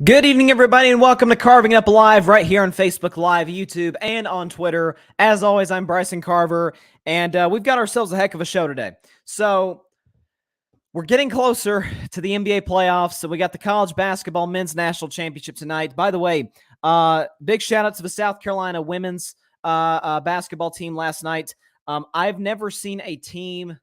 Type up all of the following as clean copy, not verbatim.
Good evening, everybody, and welcome to Carving Up Live right here on Facebook Live, YouTube, and on Twitter. As always, I'm Bryson Carver, and we've got ourselves a heck of a show today. So we're getting closer to the NBA playoffs. So we got the college basketball men's national championship tonight. By the way, big shout out to the South Carolina women's basketball team last night. I've never seen a team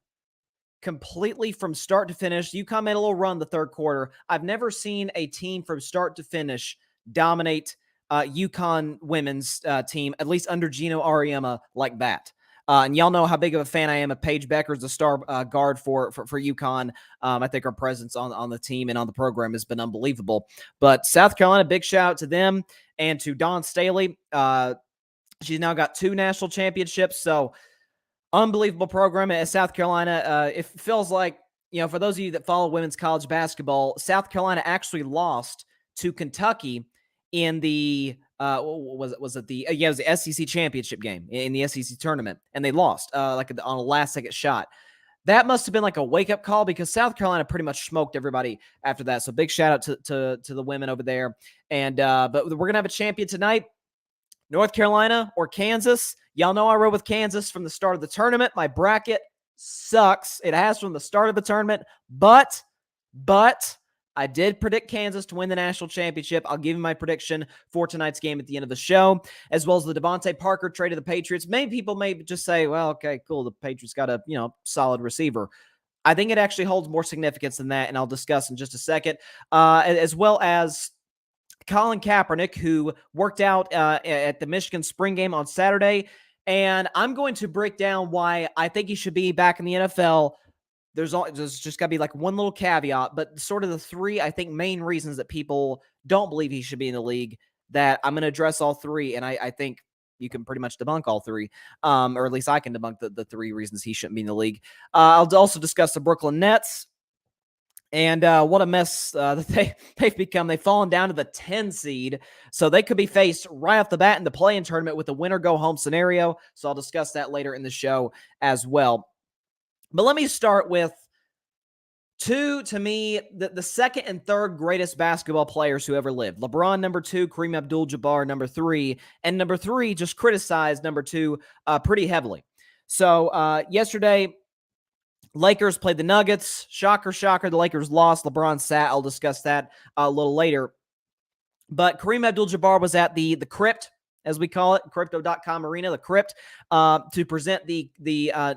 completely from start to finish. UConn made a little run the third quarter. I've never seen a team from start to finish dominate UConn women's team, at least under Gino Auriemma, like that. And y'all know how big of a fan I am of Paige Beckers, the star guard for UConn. I think her presence on the team and on the program has been unbelievable. But South Carolina, big shout out to them and to Dawn Staley. She's now got 2 national championships. So unbelievable program at South Carolina. It feels like, for those of you that follow women's college basketball, South Carolina actually lost to Kentucky in the it was the SEC championship game in the SEC tournament, and they lost on a last second shot. That must have been like a wake up call because South Carolina pretty much smoked everybody after that. So big shout out to the women over there. And but we're gonna have a champion tonight. North Carolina or Kansas. Y'all know I rode with Kansas from the start of the tournament. My bracket sucks. It has from the start of the tournament, but I did predict Kansas to win the national championship. I'll give you my prediction for tonight's game at the end of the show, as well as the DeVante Parker trade to the Patriots. Many people may just say, well, okay, cool. The Patriots got a, solid receiver. I think it actually holds more significance than that, and I'll discuss in just a second, as well as Colin Kaepernick, who worked out at the Michigan spring game on Saturday. And I'm going to break down why I think he should be back in the NFL. There's just got to be like one little caveat, but sort of the 3, I think, main reasons that people don't believe he should be in the league, that I'm going to address all 3. And I think you can pretty much debunk all 3, or at least I can debunk the 3 reasons he shouldn't be in the league. I'll also discuss the Brooklyn Nets. And what a mess that they've become. They've fallen down to the 10 seed, so they could be faced right off the bat in the play-in tournament with a winner-go-home scenario. So I'll discuss that later in the show as well. But let me start with 2, to me, the second and third greatest basketball players who ever lived. LeBron, number 2, Kareem Abdul-Jabbar, number 3, and number 3 just criticized number 2 pretty heavily. So yesterday, Lakers played the Nuggets. Shocker, shocker. The Lakers lost. LeBron sat. I'll discuss that a little later. But Kareem Abdul-Jabbar was at the Crypt, as we call it, Crypto.com Arena, the Crypt, to present the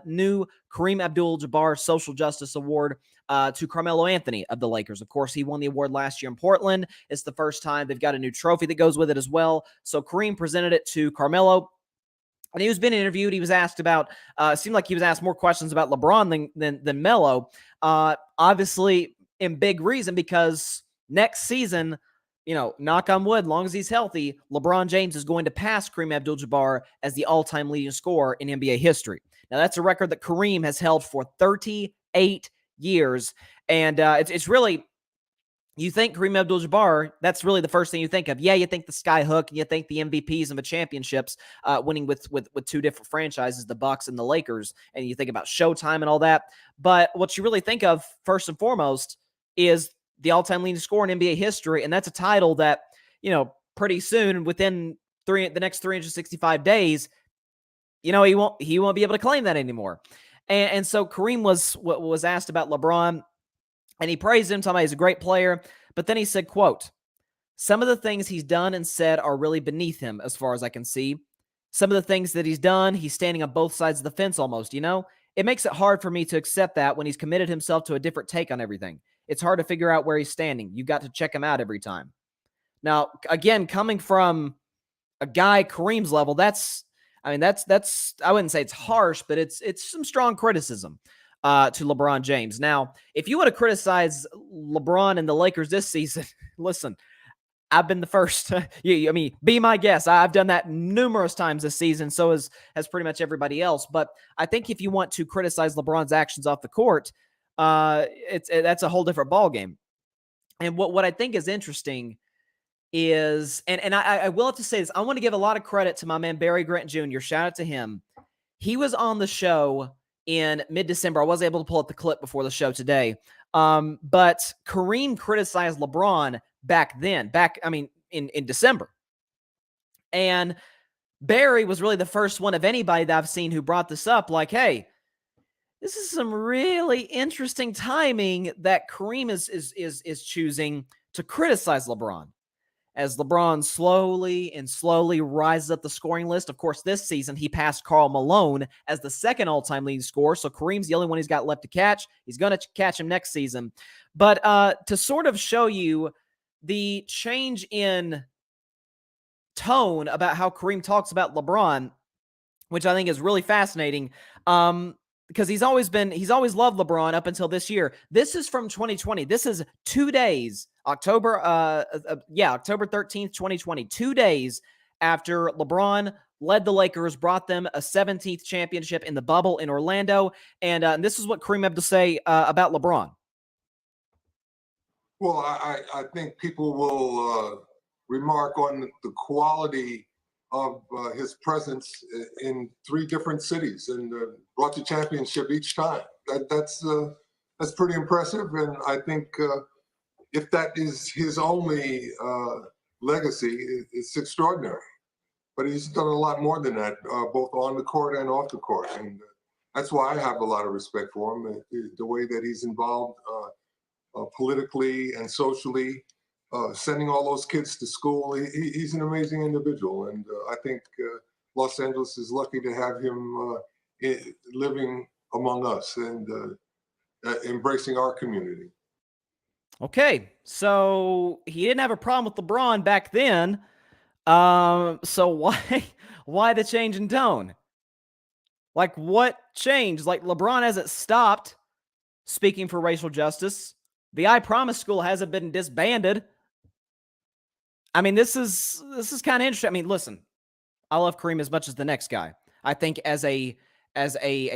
new Kareem Abdul-Jabbar Social Justice Award to Carmelo Anthony of the Lakers. Of course, he won the award last year in Portland. It's the first time. They've got a new trophy that goes with it as well. So Kareem presented it to Carmelo. And he was being interviewed. He was asked about, seemed like he was asked more questions about LeBron than Melo. Obviously, in big reason, because next season, knock on wood, long as he's healthy, LeBron James is going to pass Kareem Abdul-Jabbar as the all-time leading scorer in NBA history. Now, that's a record that Kareem has held for 38 years. And it's really... You think Kareem Abdul-Jabbar, that's really the first thing you think of. Yeah, you think the sky hook, and you think the MVPs and the championships, winning with 2 different franchises, the Bucks and the Lakers, and you think about Showtime and all that. But what you really think of, first and foremost, is the all-time leading scorer in NBA history, and that's a title that, pretty soon, within the next 365 days, he won't be able to claim that anymore. And so Kareem was asked about LeBron. And he praised him, talking about he's a great player. But then he said, quote, "Some of the things he's done and said are really beneath him, as far as I can see. Some of the things that he's done, he's standing on both sides of the fence almost, It makes it hard for me to accept that when he's committed himself to a different take on everything. It's hard to figure out where he's standing. You've got to check him out every time." Now, again, coming from a guy Kareem's level, that's I wouldn't say it's harsh, but it's some strong criticism to LeBron James. Now, if you want to criticize LeBron and the Lakers this season, listen, I've been the first. Be my guest. I've done that numerous times this season, so has pretty much everybody else. But I think if you want to criticize LeBron's actions off the court, that's a whole different ballgame. And what I think is interesting is, and I will have to say this, I want to give a lot of credit to my man Barry Grant Jr. Shout out to him. He was on the show in mid-December. I wasn't able to pull up the clip before the show today. But Kareem criticized LeBron back then, in December. And Barry was really the first one of anybody that I've seen who brought this up, like, hey, this is some really interesting timing that Kareem is choosing to criticize LeBron. As LeBron slowly rises up the scoring list. Of course, this season he passed Karl Malone as the second all-time leading scorer, so Kareem's the only one he's got left to catch. He's going to catch him next season. But to sort of show you the change in tone about how Kareem talks about LeBron, which I think is really fascinating, because he's always loved LeBron up until this year. This is from 2020. This is 2 days, October 13th, 2020, 2 days after LeBron led the Lakers, brought them a 17th championship in the bubble in Orlando. And this is what Kareem had to say about LeBron. Well, I think people will remark on the quality of his presence in 3 different cities and brought the championship each time. That's pretty impressive, and I think if that is his only legacy, it's extraordinary. But he's done a lot more than that, both on the court and off the court, and that's why I have a lot of respect for him. The way that he's involved politically and socially. Sending all those kids to school. He's an amazing individual, and I think Los Angeles is lucky to have him living among us and embracing our community. Okay, so he didn't have a problem with LeBron back then. So why the change in tone? Like, what changed? Like, LeBron hasn't stopped speaking for racial justice. The I Promise School hasn't been disbanded. I mean, this is kind of interesting. I mean, listen, I love Kareem as much as the next guy. I think as a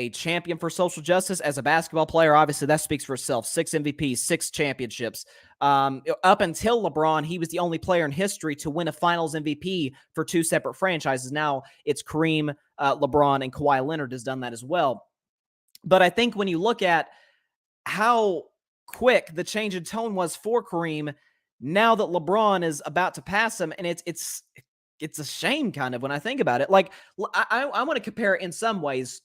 champion for social justice, as a basketball player, obviously that speaks for itself. 6 MVPs, 6 championships. Up until LeBron, he was the only player in history to win a Finals MVP for 2 separate franchises. Now it's Kareem, LeBron, and Kawhi Leonard has done that as well. But I think when you look at how quick the change in tone was for Kareem, now that LeBron is about to pass him, and it's a shame kind of when I think about it. Like, I want to compare it in some ways.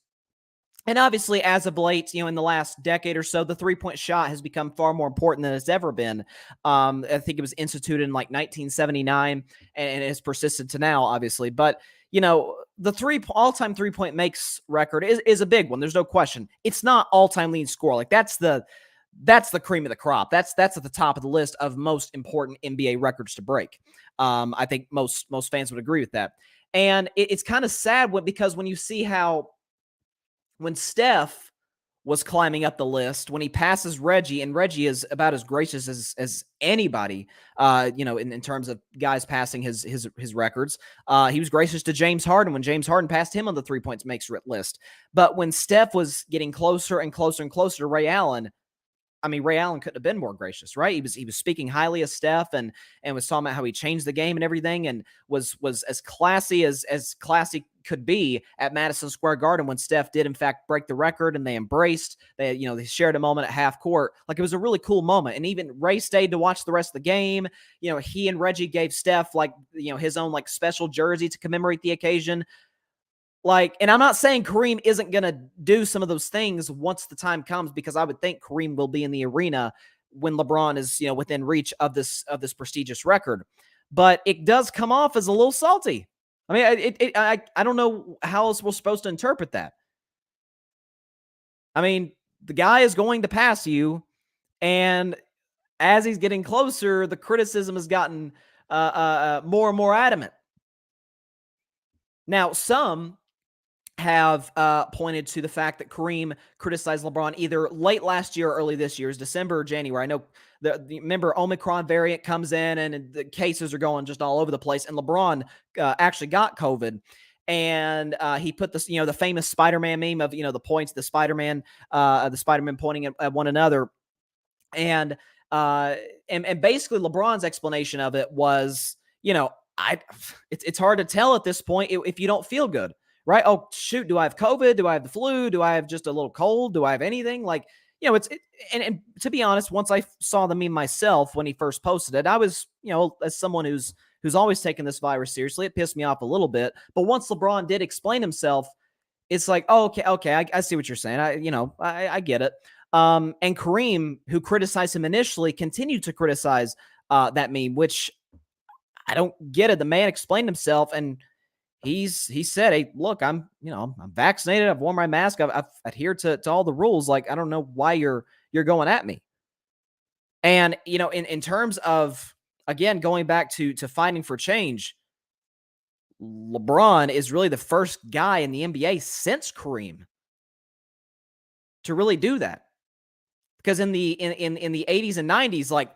And obviously, as of late, in the last decade or so, the 3-point shot has become far more important than it's ever been. I think it was instituted in like 1979, and it has persisted to now, obviously. But, the all-time 3-point makes record is a big one. There's no question. It's not all-time leading score. Like, that's the cream of the crop. That's at the top of the list of most important NBA records to break. I think most fans would agree with that. And it's kind of sad because when you see how when Steph was climbing up the list, when he passes Reggie, and Reggie is about as gracious as anybody, in terms of guys passing his records. He was gracious to James Harden when James Harden passed him on the 3 points makes list. But when Steph was getting closer and closer and closer to Ray Allen, I mean, Ray Allen couldn't have been more gracious, right? He was speaking highly of Steph and was talking about how he changed the game and everything, and was as classy as classy could be at Madison Square Garden when Steph did in fact break the record, and they embraced. They shared a moment at half court. Like, it was a really cool moment, and even Ray stayed to watch the rest of the game. He and Reggie gave Steph his own special jersey to commemorate the occasion. And I'm not saying Kareem isn't going to do some of those things once the time comes, because I would think Kareem will be in the arena when LeBron is, within reach of this prestigious record. But it does come off as a little salty. I mean, I don't know how else we're supposed to interpret that. I mean, the guy is going to pass you, and as he's getting closer, the criticism has gotten more and more adamant. Now, some have pointed to the fact that Kareem criticized LeBron either late last year or early this year, December or January. I know remember Omicron variant comes in and the cases are going just all over the place. And LeBron actually got COVID, and he put this, the famous Spider-Man meme of, the points, the Spider-Man pointing at one another. And basically LeBron's explanation of it was, it's hard to tell at this point if you don't feel good. Right? Oh, shoot. Do I have COVID? Do I have the flu? Do I have just a little cold? Do I have anything? and to be honest, once I saw the meme myself when he first posted it, I was, as someone who's always taken this virus seriously, it pissed me off a little bit. But once LeBron did explain himself, it's like, oh, okay, I see what you're saying. I get it. And Kareem, who criticized him initially, continued to criticize that meme, which I don't get it. The man explained himself, and he said, "Hey, look, I'm vaccinated. I've worn my mask. I've adhered to all the rules. Like, I don't know why you're going at me." And in terms of, again, going back to fighting for change, LeBron is really the first guy in the NBA since Kareem to really do that. Because in the 80s and 90s, like,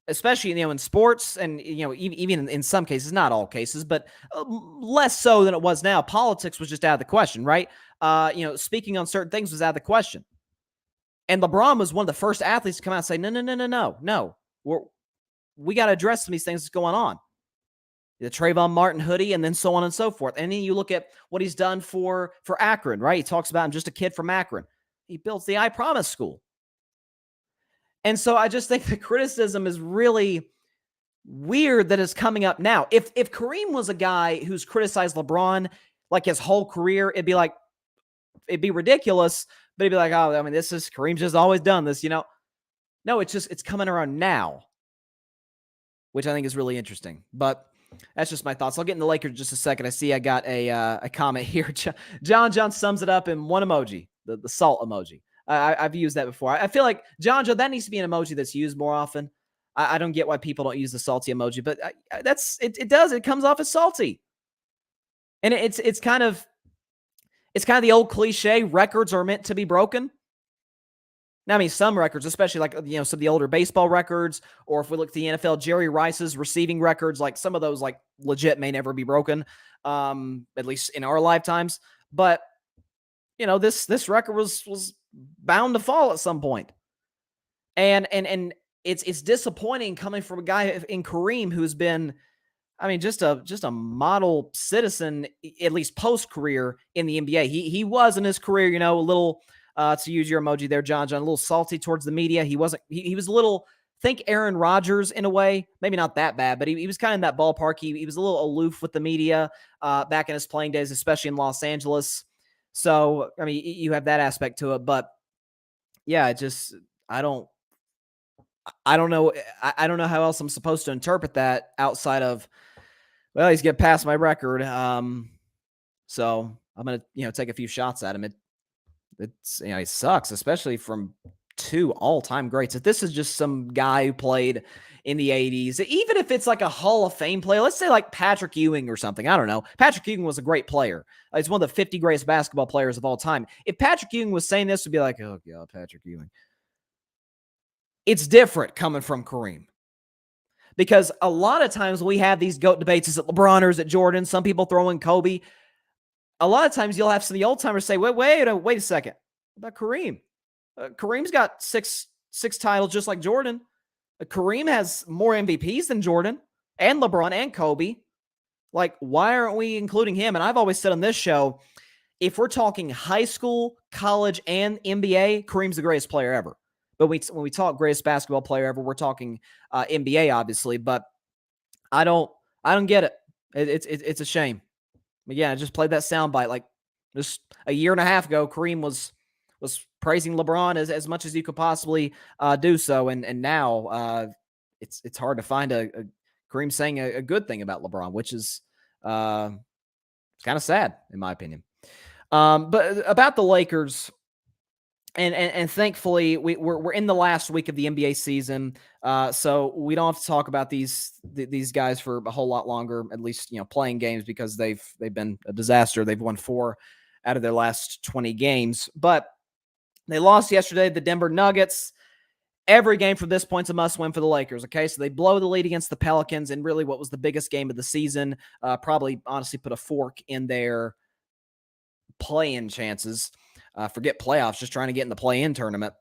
especially in sports, and even in some cases, not all cases, but less so than it was now, politics was just out of the question, right? Speaking on certain things was out of the question. And LeBron was one of the first athletes to come out and say, no, we got to address some of these things that's going on. The Trayvon Martin hoodie, and then so on and so forth. And then you look at what he's done for Akron, right? He talks about him, just a kid from Akron. He builds the I Promise school. And so I just think the criticism is really weird that it's coming up now. If Kareem was a guy who's criticized LeBron like his whole career, it'd be ridiculous, but he'd be like, oh, I mean, Kareem's just always done this, No, it's coming around now, which I think is really interesting. But that's just my thoughts. I'll get into the Lakers in just a second. I see I got a comment here. John sums it up in one emoji, the salt emoji. I've used that before. I feel like, John, that needs to be an emoji that's used more often. I don't get why people don't use the salty emoji, but it does. It comes off as salty. And it's kind of the old cliche, records are meant to be broken. Now, I mean, some records, especially like, some of the older baseball records, or if we look at the NFL, Jerry Rice's receiving records, like some of those, like, legit may never be broken, at least in our lifetimes. But, this record was bound to fall at some point. And it's disappointing coming from a guy in Kareem who's been, I mean, just a model citizen, at least post-career in the NBA. He was in his career, a little, to use your emoji there, John, a little salty towards the media. He was a little, think Aaron Rodgers in a way, maybe not that bad, but he was kind of in that ballpark. He was a little aloof with the media back in his playing days, especially in Los Angeles. So, I mean, you have that aspect to it, but yeah, I don't know. I don't know how else I'm supposed to interpret that outside of, well, he's getting past my record. So I'm going to, take a few shots at him. It sucks, especially from two all-time greats. If this is just some guy who played in the 80s, even if it's like a Hall of Fame player, let's say like Patrick Ewing or something. I don't know. Patrick Ewing was a great player. He's one of the 50 greatest basketball players of all time. If Patrick Ewing was saying this, would be like, oh, God, Patrick Ewing. It's different coming from Kareem. Because a lot of times we have these GOAT debates, is it LeBron or is it Jordan? Some people throw in Kobe. A lot of times you'll have some of the old timers say, wait a second. What about Kareem? Kareem's got six titles just like Jordan. Kareem has more MVPs than Jordan and LeBron and Kobe. Like, why aren't we including him? And I've always said on this show, if we're talking high school, college, and NBA, Kareem's the greatest player ever. But when we talk greatest basketball player ever, we're talking NBA, obviously. But I don't get it. It's a shame. But yeah, I just played that soundbite like just a year and a half ago. Kareem was praising LeBron as much as you could possibly do so, and now it's hard to find a Kareem saying a good thing about LeBron, which is kind of sad in my opinion. But about the Lakers. And thankfully we're in the last week of the NBA season, so we don't have to talk about these guys for a whole lot longer. At least playing games, because they've been a disaster. They've won 4 out of their last 20 games, but they lost yesterday. The Denver Nuggets. Every game from this point's a must-win for the Lakers. Okay, so they blow the lead against the Pelicans, and really what was the biggest game of the season. Probably honestly put a fork in their play-in chances. Forget playoffs, just trying to get in the play-in tournament.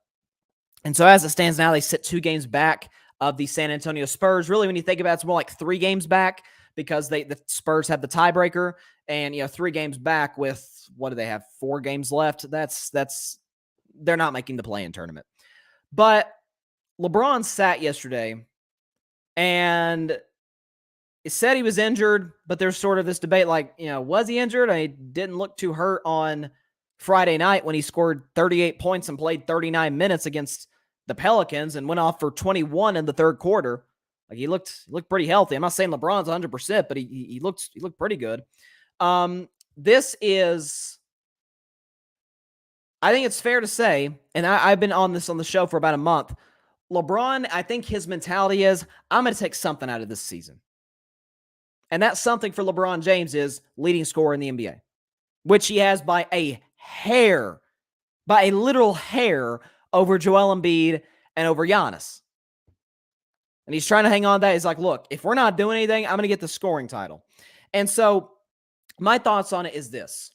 And so as it stands now, they sit 2 games back of the San Antonio Spurs. Really, when you think about it, it's more like 3 games back, because the Spurs have the tiebreaker, and 3 games back with, what do they have, 4 games left? That's they're not making the play-in tournament. But LeBron sat yesterday and it said he was injured, but there's sort of this debate like, was he injured? He didn't look too hurt on Friday night when he scored 38 points and played 39 minutes against the Pelicans and went off for 21 in the third quarter. Like he looked pretty healthy. I'm not saying LeBron's 100%, but he looked pretty good. This is, I think it's fair to say, and I've been on the show for about a month. LeBron, I think his mentality is, I'm going to take something out of this season. And that something for LeBron James is leading scorer in the NBA, which he has by a literal hair over Joel Embiid and over Giannis. And he's trying to hang on to that. He's like, look, if we're not doing anything, I'm going to get the scoring title. And so my thoughts on it is this.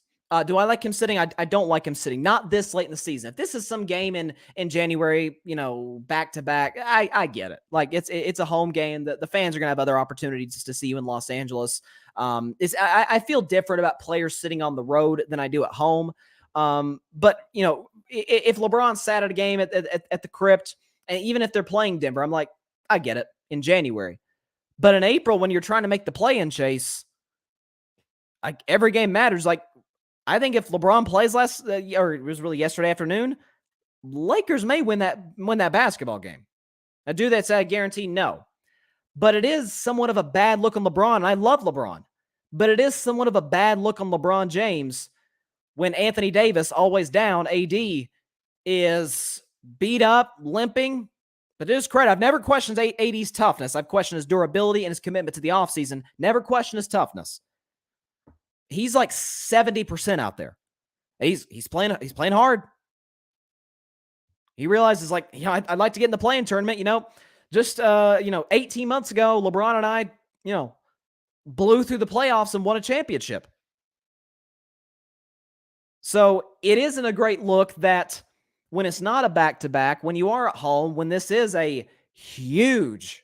Do I like him sitting? I don't like him sitting. Not this late in the season. If this is some game in January, back to back, I get it. Like it's a home game. The fans are gonna have other opportunities to see you in Los Angeles. I feel different about players sitting on the road than I do at home. But if LeBron sat at a game at the Crypt, and even if they're playing Denver, I'm like, I get it in January. But in April, when you're trying to make the play-in chase, like every game matters. Like, I think if LeBron plays or it was really yesterday afternoon, Lakers may win that basketball game. Now, do that say I guarantee? No. But it is somewhat of a bad look on LeBron, and I love LeBron. But it is somewhat of a bad look on LeBron James when Anthony Davis, always down, AD, is beat up, limping. But it is credit. I've never questioned AD's toughness. I've questioned his durability and his commitment to the offseason. Never questioned his toughness. He's like 70% out there. He's playing hard. He realizes, like, I'd like to get in the play-in tournament. Just 18 months ago, LeBron and I, blew through the playoffs and won a championship. So it isn't a great look that when it's not a back-to-back, when you are at home, when this is a huge,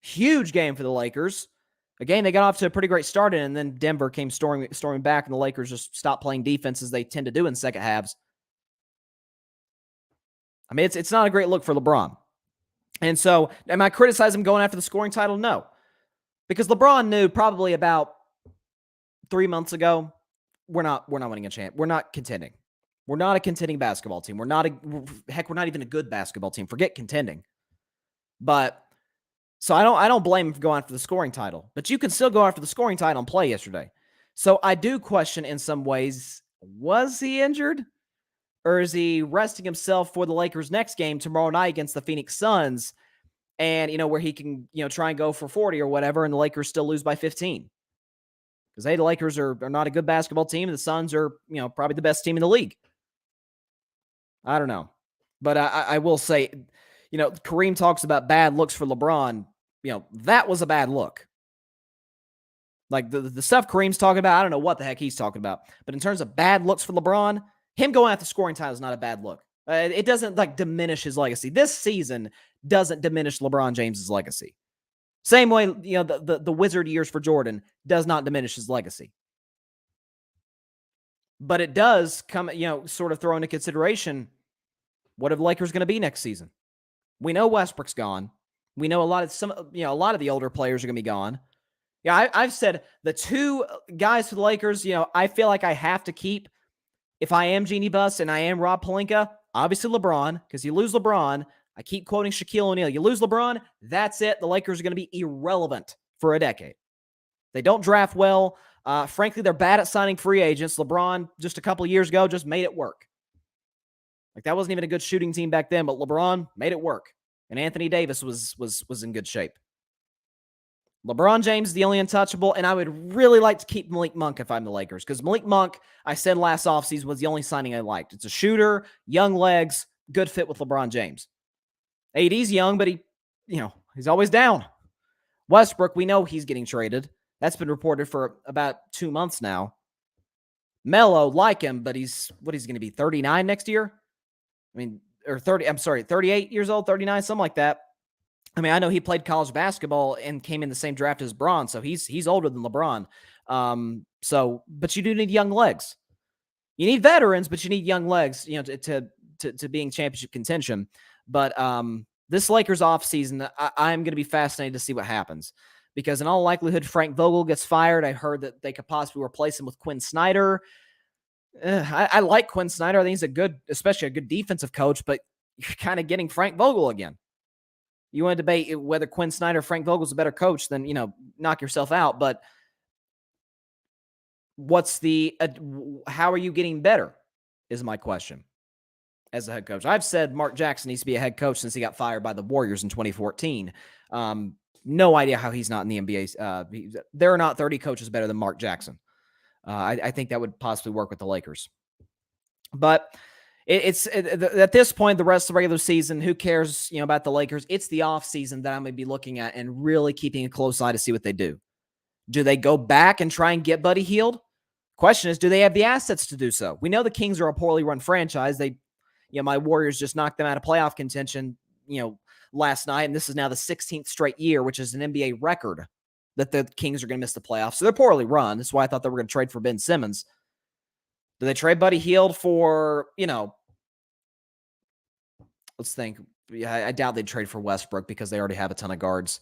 huge game for the Lakers. Again, they got off to a pretty great start, and then Denver came storming back, and the Lakers just stopped playing defense as they tend to do in second halves. I mean, it's not a great look for LeBron. And so, am I criticizing him going after the scoring title? No. Because LeBron knew probably about 3 months ago, we're not winning a champ. We're not contending. We're not a contending basketball team. We're not even a good basketball team. Forget contending. But so I don't blame him for going after the scoring title, but you can still go after the scoring title and play yesterday. So I do question in some ways, was he injured? Or is he resting himself for the Lakers' next game tomorrow night against the Phoenix Suns? And, where he can, try and go for 40 or whatever, and the Lakers still lose by 15. Because, the Lakers are not a good basketball team. The Suns are, probably the best team in the league. I don't know. But I will say, Kareem talks about bad looks for LeBron. That was a bad look. Like the stuff Kareem's talking about, I don't know what the heck he's talking about. But in terms of bad looks for LeBron, him going at the scoring title is not a bad look. It doesn't diminish his legacy. This season doesn't diminish LeBron James's legacy. Same way, the wizard years for Jordan does not diminish his legacy. But it does come, sort of throw into consideration, what are the Lakers going to be next season? We know Westbrook's gone. We know a lot of the older players are going to be gone. Yeah, I've said the two guys for the Lakers, I feel like I have to keep, if I am Jeannie Buss and I am Rob Pelinka, obviously LeBron, because you lose LeBron. I keep quoting Shaquille O'Neal. You lose LeBron, that's it. The Lakers are going to be irrelevant for a decade. They don't draft well. Frankly, they're bad at signing free agents. LeBron, just a couple of years ago, just made it work. Like, that wasn't even a good shooting team back then, but LeBron made it work. And Anthony Davis was in good shape. LeBron James is the only untouchable, and I would really like to keep Malik Monk if I'm the Lakers, because Malik Monk, I said last offseason, was the only signing I liked. It's a shooter, young legs, good fit with LeBron James. AD's young, but he's always down. Westbrook, we know he's getting traded. That's been reported for about 2 months now. Melo, like him, but he's going to be 39 next year? 38 years old, 39, something like that. I mean, I know he played college basketball and came in the same draft as Bron, so he's older than LeBron. But you do need young legs. You need veterans, but you need young legs, to to being championship contention. But this Lakers offseason, I'm going to be fascinated to see what happens. Because in all likelihood, Frank Vogel gets fired. I heard that they could possibly replace him with Quinn Snyder. I like Quinn Snyder. I think he's especially a good defensive coach, but you're kind of getting Frank Vogel again. You want to debate whether Quinn Snyder or Frank Vogel's a better coach, then, knock yourself out. But how are you getting better is my question as a head coach. I've said Mark Jackson needs to be a head coach since he got fired by the Warriors in 2014. No idea how he's not in the NBA. There are not 30 coaches better than Mark Jackson. I think that would possibly work with the Lakers. But it's at this point, the rest of the regular season, who cares, about the Lakers? It's the offseason that I'm going to be looking at and really keeping a close eye to see what they do. Do they go back and try and get Buddy Hield? Question is, do they have the assets to do so? We know the Kings are a poorly run franchise. My Warriors just knocked them out of playoff contention, last night, and this is now the 16th straight year, which is an NBA record, that the Kings are going to miss the playoffs. So they're poorly run. That's why I thought they were going to trade for Ben Simmons. Do they trade Buddy Hield for, let's think. Yeah, I doubt they'd trade for Westbrook because they already have a ton of guards.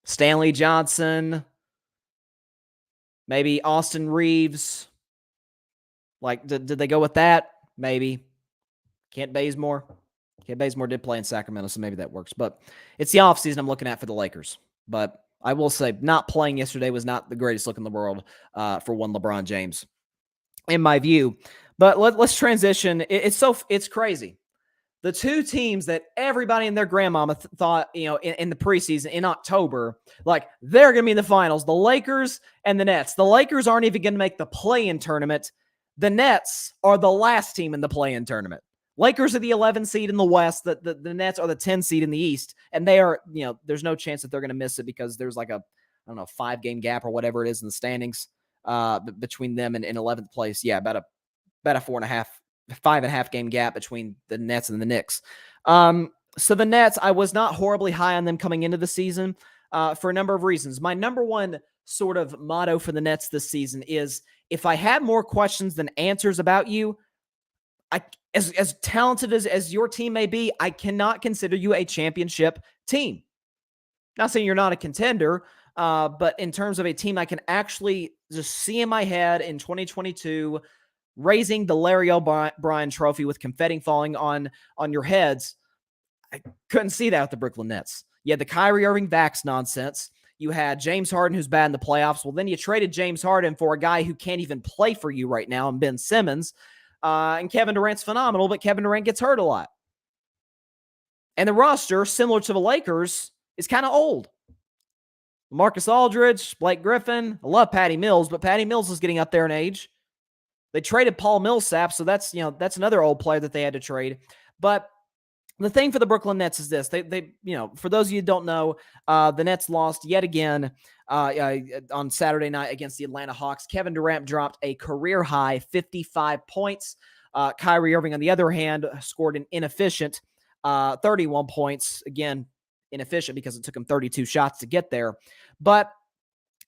Stanley Johnson, maybe Austin Reeves. Did they go with that? Maybe. Kent Bazemore. Kent Bazemore did play in Sacramento, so maybe that works. But it's the offseason I'm looking at for the Lakers. But I will say, not playing yesterday was not the greatest look in the world for one LeBron James, in my view. But let's transition. It's crazy. The two teams that everybody and their grandmama thought, in the preseason in October, they're going to be in the finals, the Lakers and the Nets. The Lakers aren't even going to make the play-in tournament. The Nets are the last team in the play-in tournament. Lakers are the 11 seed in the West. The Nets are the 10 seed in the East. And they are, there's no chance that they're going to miss it because there's 5-game gap or whatever it is in the standings between them and in 11th place. Yeah, about a 5.5 game gap between the Nets and the Knicks. So the Nets, I was not horribly high on them coming into the season for a number of reasons. My number one sort of motto for the Nets this season is, if I have more questions than answers about you, as talented as your team may be, I cannot consider you a championship team. Not saying you're not a contender, but in terms of a team I can actually just see in my head in 2022 raising the Larry O'Brien trophy with confetti falling on your heads, I couldn't see that with the Brooklyn Nets. You had the Kyrie Irving vax nonsense. You had James Harden, who's bad in the playoffs. Well, then you traded James Harden for a guy who can't even play for you right now, and Ben Simmons. And Kevin Durant's phenomenal, but Kevin Durant gets hurt a lot. And the roster, similar to the Lakers, is kind of old. Marcus Aldridge, Blake Griffin. I love Patty Mills, but Patty Mills is getting up there in age. They traded Paul Millsap, so that's another old player that they had to trade. But the thing for the Brooklyn Nets is this: they for those of you who don't know, the Nets lost yet again on Saturday night against the Atlanta Hawks. Kevin Durant dropped a career high 55 points. Kyrie Irving, on the other hand, scored an inefficient 31 points. Again, inefficient because it took him 32 shots to get there. But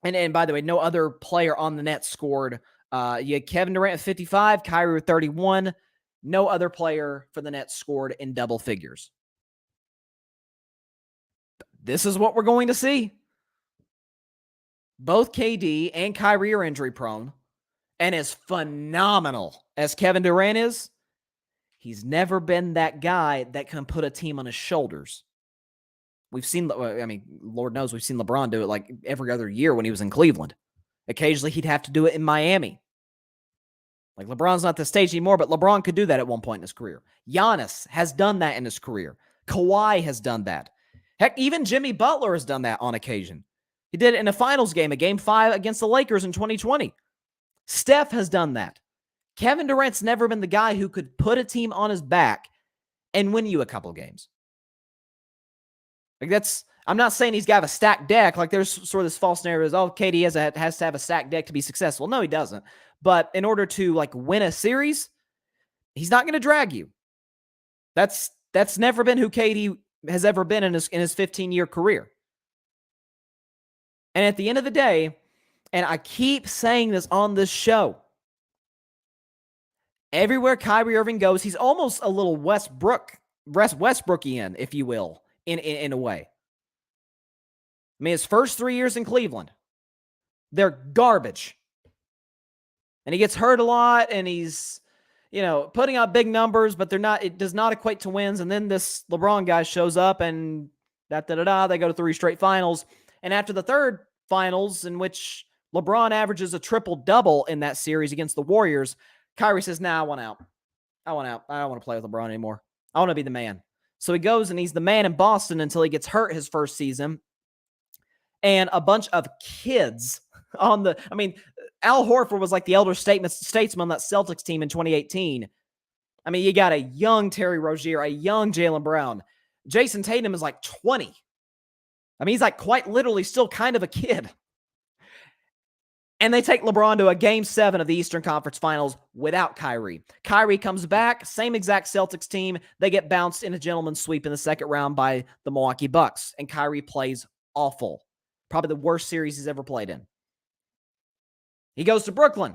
and by the way, no other player on the Nets scored. You had Kevin Durant at 55, Kyrie with 31. No other player for the Nets scored in double figures. This is what we're going to see. Both KD and Kyrie are injury prone. And as phenomenal as Kevin Durant is, he's never been that guy that can put a team on his shoulders. We've seen, Lord knows we've seen LeBron do it every other year when he was in Cleveland. Occasionally he'd have to do it in Miami. LeBron's not the stage anymore, but LeBron could do that at one point in his career. Giannis has done that in his career. Kawhi has done that. Heck, even Jimmy Butler has done that on occasion. He did it in a finals game, a game 5 against the Lakers in 2020. Steph has done that. Kevin Durant's never been the guy who could put a team on his back and win you a couple games. I'm not saying he's got a stacked deck. There's sort of this false narrative, KD has to have a stacked deck to be successful. No, he doesn't. But in order to win a series, he's not going to drag you. That's never been who KD has ever been in his 15-year career. And at the end of the day, and I keep saying this on this show, Everywhere Kyrie Irving goes, he's almost a little Westbrookian, if you will, in a way. I mean, his first 3 years in Cleveland, they're garbage. And he gets hurt a lot, and he's, putting out big numbers, but it does not equate to wins. And then this LeBron guy shows up, and they go to 3 straight finals. And after the third finals, in which LeBron averages a triple-double in that series against the Warriors, Kyrie says, I want out. I don't want to play with LeBron anymore. I want to be the man. So he goes and he's the man in Boston until he gets hurt his first season. And a bunch of kids Al Horford was like the elder statesman on that Celtics team in 2018. I mean, you got a young Terry Rozier, a young Jaylen Brown. Jason Tatum is like 20. I mean, he's like quite literally still kind of a kid. And they take LeBron to a Game 7 of the Eastern Conference Finals without Kyrie. Kyrie comes back, same exact Celtics team. They get bounced in a gentleman's sweep in the second round by the Milwaukee Bucks. And Kyrie plays awful. Probably the worst series he's ever played in. He goes to Brooklyn.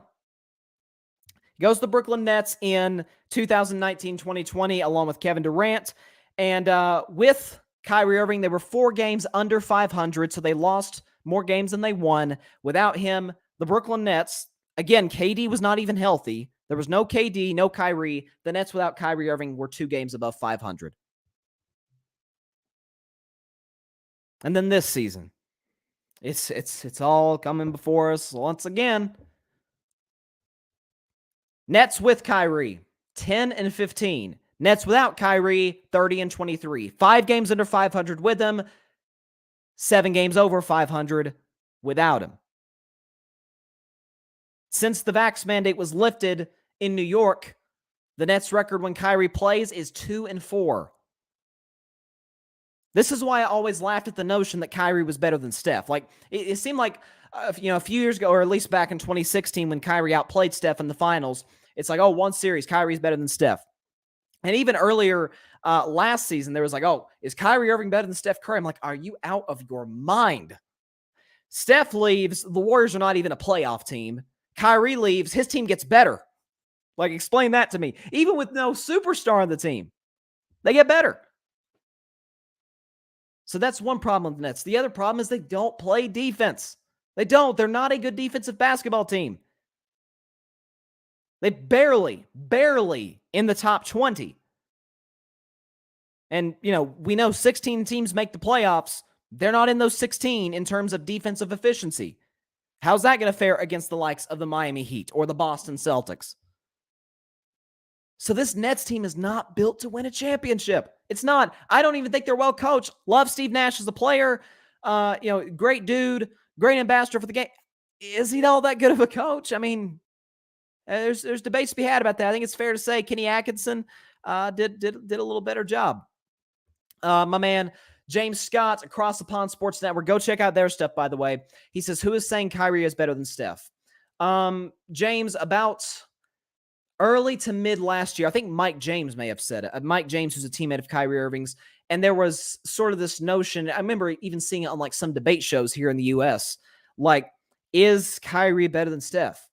He goes to the Brooklyn Nets in 2019-2020 along with Kevin Durant. And with Kyrie Irving, they were 4 games under 500, so they lost more games than they won. Without him, the Brooklyn Nets, again, KD was not even healthy. There was no KD, no Kyrie. The Nets without Kyrie Irving were 2 games above 500. And then this season, it's all coming before us once again. Nets with Kyrie, 10-15. Nets without Kyrie, 30-23. 5 games under 500 with him, 7 games over 500 without him. Since the vax mandate was lifted in New York, the Nets record when Kyrie plays is 2-4. This is why I always laughed at the notion that Kyrie was better than Steph. Like, it seemed like, a few years ago, or at least back in 2016 when Kyrie outplayed Steph in the finals, it's like, one series, Kyrie's better than Steph. And even earlier last season, there was like, is Kyrie Irving better than Steph Curry? I'm like, are you out of your mind? Steph leaves, the Warriors are not even a playoff team. Kyrie leaves, his team gets better. Like, explain that to me. Even with no superstar on the team, they get better. So that's one problem with the Nets. The other problem is they don't play defense. They don't. They're not a good defensive basketball team. They barely in the top 20. And, we know 16 teams make the playoffs. They're not in those 16 in terms of defensive efficiency. How's that going to fare against the likes of the Miami Heat or the Boston Celtics? So this Nets team is not built to win a championship. It's not. I don't even think they're well coached. Love Steve Nash as a player. Great dude, great ambassador for the game. Is he all that good of a coach? I mean, there's debates to be had about that. I think it's fair to say Kenny Atkinson did a little better job. My man James Scott, Across the Pond Sports Network. Go check out their stuff, by the way. He says, who is saying Kyrie is better than Steph? James, about early to mid last year, I think Mike James may have said it. Mike James, who's a teammate of Kyrie Irving's. And there was sort of this notion, I remember even seeing it on like some debate shows here in the U.S., like, is Kyrie better than Steph?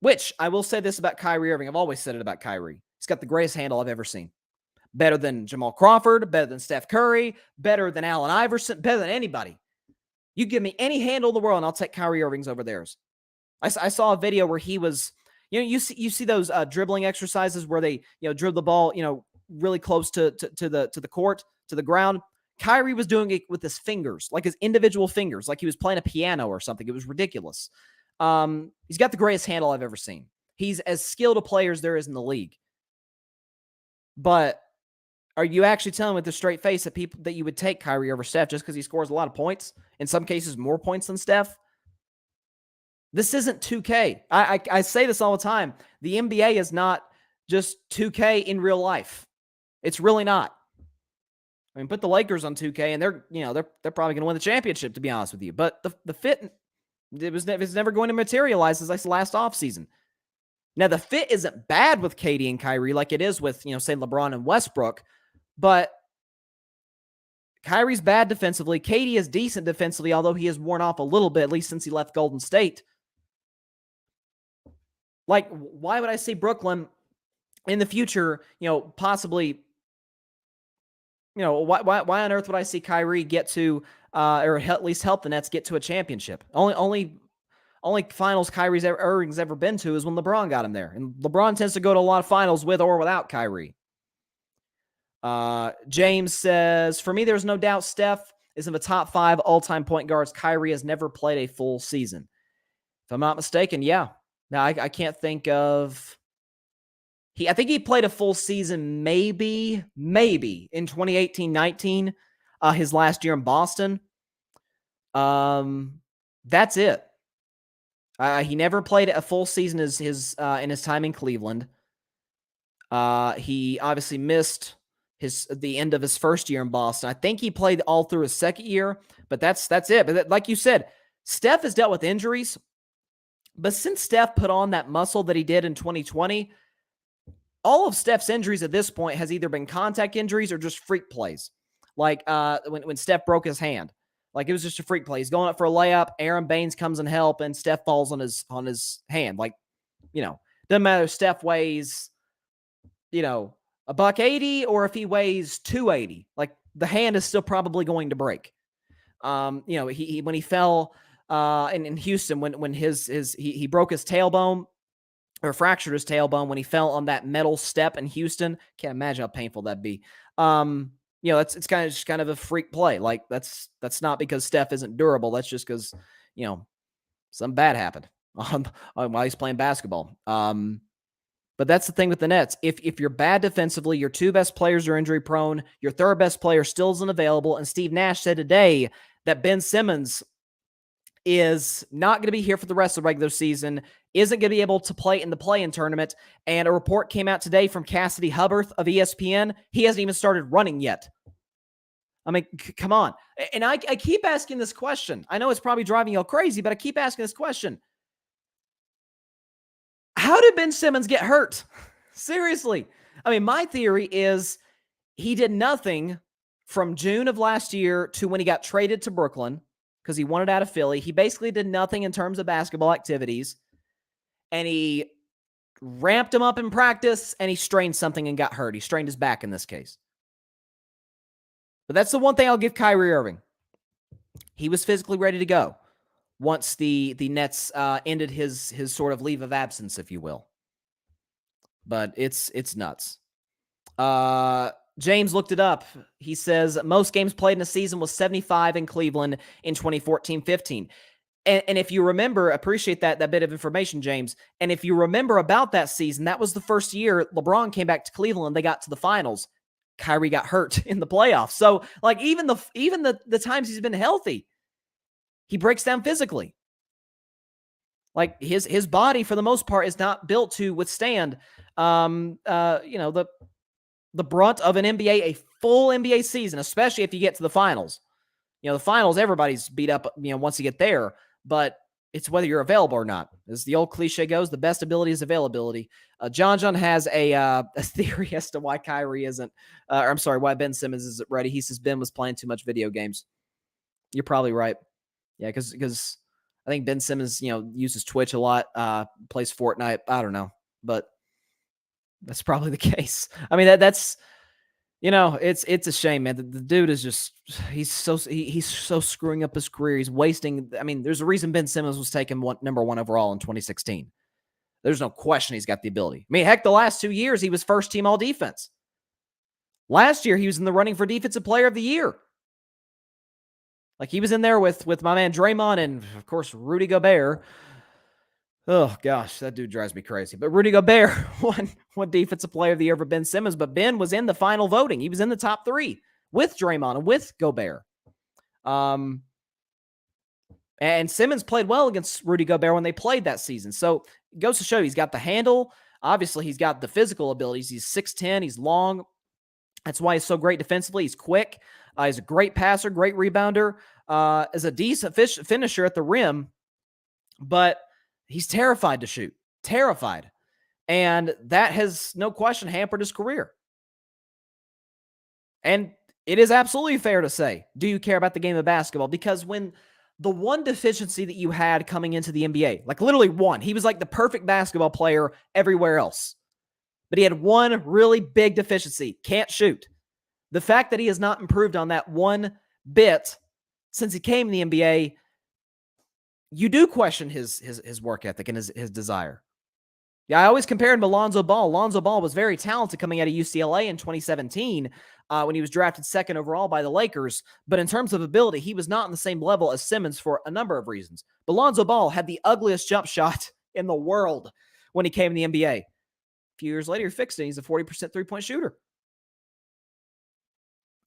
Which, I will say this about Kyrie Irving. I've always said it about Kyrie. He's got the greatest handle I've ever seen. Better than Jamal Crawford, better than Steph Curry, better than Allen Iverson, better than anybody. You give me any handle in the world, and I'll take Kyrie Irving's over theirs. I saw a video where he was, you see those dribbling exercises where they, dribble the ball, really close to the court, to the ground. Kyrie was doing it with his fingers, like his individual fingers, like he was playing a piano or something. It was ridiculous. He's got the greatest handle I've ever seen. He's as skilled a player as there is in the league. But are you actually telling with a straight face that you would take Kyrie over Steph just because he scores a lot of points? In some cases, more points than Steph? This isn't 2K. I say this all the time. The NBA is not just 2K in real life. It's really not. I mean, put the Lakers on 2K and they're probably going to win the championship, to be honest with you. But the fit, it's never going to materialize as like last offseason. Now, the fit isn't bad with KD and Kyrie like it is with, say, LeBron and Westbrook. But Kyrie's bad defensively. KD is decent defensively, although he has worn off a little bit, at least since he left Golden State. Like, why would I see Brooklyn in the future, possibly, why on earth would I see Kyrie get to, or at least help the Nets get to a championship? Only finals Kyrie's Irving's ever been to is when LeBron got him there. And LeBron tends to go to a lot of finals with or without Kyrie. James says, for me, there's no doubt Steph is in the top 5 all-time point guards. Kyrie has never played a full season. If I'm not mistaken, yeah. Now, I can't think of... I think he played a full season maybe in 2018-19, his last year in Boston. That's it. He never played a full season in his time in Cleveland. He obviously missed the end of his first year in Boston. I think he played all through his second year, but that's it. But like you said, Steph has dealt with injuries, but since Steph put on that muscle that he did in 2020, all of Steph's injuries at this point has either been contact injuries or just freak plays. Like when Steph broke his hand. Like, it was just a freak play. He's going up for a layup. Aaron Baines comes and help, and Steph falls on his hand. Like, doesn't matter if Steph weighs, $180 or if he weighs 280. Like, the hand is still probably going to break. When he fell in Houston, when he broke his tailbone or fractured his tailbone when he fell on that metal step in Houston. Can't imagine how painful that'd be. It's kind of a freak play. Like, that's not because Steph isn't durable. That's just because, something bad happened while he's playing basketball. But that's the thing with the Nets. If you're bad defensively, your 2 best players are injury prone, your 3rd best player still isn't available. And Steve Nash said today that Ben Simmons is not going to be here for the rest of the regular season, isn't going to be able to play in the play-in tournament. And a report came out today from Cassidy Hubbarth of ESPN. He hasn't even started running yet. I mean, come on. And I keep asking this question. I know it's probably driving you all crazy, but I keep asking this question. How did Ben Simmons get hurt? Seriously. I mean, my theory is he did nothing from June of last year to when he got traded to Brooklyn because he wanted out of Philly. He basically did nothing in terms of basketball activities, and he ramped him up in practice, and he strained something and got hurt. He strained his back in this case. But that's the one thing I'll give Kyrie Irving. He was physically ready to go once the Nets ended his sort of leave of absence, if you will. But it's nuts. James looked it up. He says most games played in a season was 75 in Cleveland in 2014-15. And if you remember, appreciate that bit of information, James. And if you remember about that season, that was the first year LeBron came back to Cleveland. They got to the finals. Kyrie got hurt in the playoffs. So, like, even the times he's been healthy, he breaks down physically. Like, his body, for the most part, is not built to withstand, the brunt of an NBA, a full NBA season, especially if you get to the finals. The finals, everybody's beat up, once you get there, but it's whether you're available or not. As the old cliche goes, the best ability is availability. John has a theory as to why Kyrie isn't, why Ben Simmons isn't ready. He says Ben was playing too much video games. You're probably right. Yeah, because I think Ben Simmons, uses Twitch a lot, plays Fortnite. I don't know, but that's probably the case. I mean, that's it's a shame, man. The dude is just he's so screwing up his career. He's wasting. I mean, there's a reason Ben Simmons was taken number 1 overall in 2016. There's no question he's got the ability. I mean, heck, the last 2 years he was first team all defense. Last year he was in the running for defensive player of the year. Like, he was in there with my man Draymond and of course Rudy Gobert. Oh, gosh, that dude drives me crazy. But Rudy Gobert won Defensive Player of the Year for Ben Simmons, but Ben was in the final voting. He was in the top 3 with Draymond and with Gobert. And Simmons played well against Rudy Gobert when they played that season. So it goes to show he's got the handle. Obviously, he's got the physical abilities. He's 6'10". He's long. That's why he's so great defensively. He's quick. He's a great passer, great rebounder. Is a decent finisher at the rim. But he's terrified to shoot. Terrified. And that has, no question, hampered his career. And it is absolutely fair to say, do you care about the game of basketball? Because when the one deficiency that you had coming into the NBA, like literally one. He was like the perfect basketball player everywhere else. But he had one really big deficiency: can't shoot. The fact that he has not improved on that one bit since he came in the NBA, you do question his work ethic and his desire. Yeah, I always compare him to Lonzo Ball. Lonzo Ball was very talented coming out of UCLA in 2017 when he was drafted second overall by the Lakers. But in terms of ability, he was not on the same level as Simmons for a number of reasons. But Lonzo Ball had the ugliest jump shot in the world when he came in the NBA. A few years later, he fixed it. He's a 40% three-point shooter.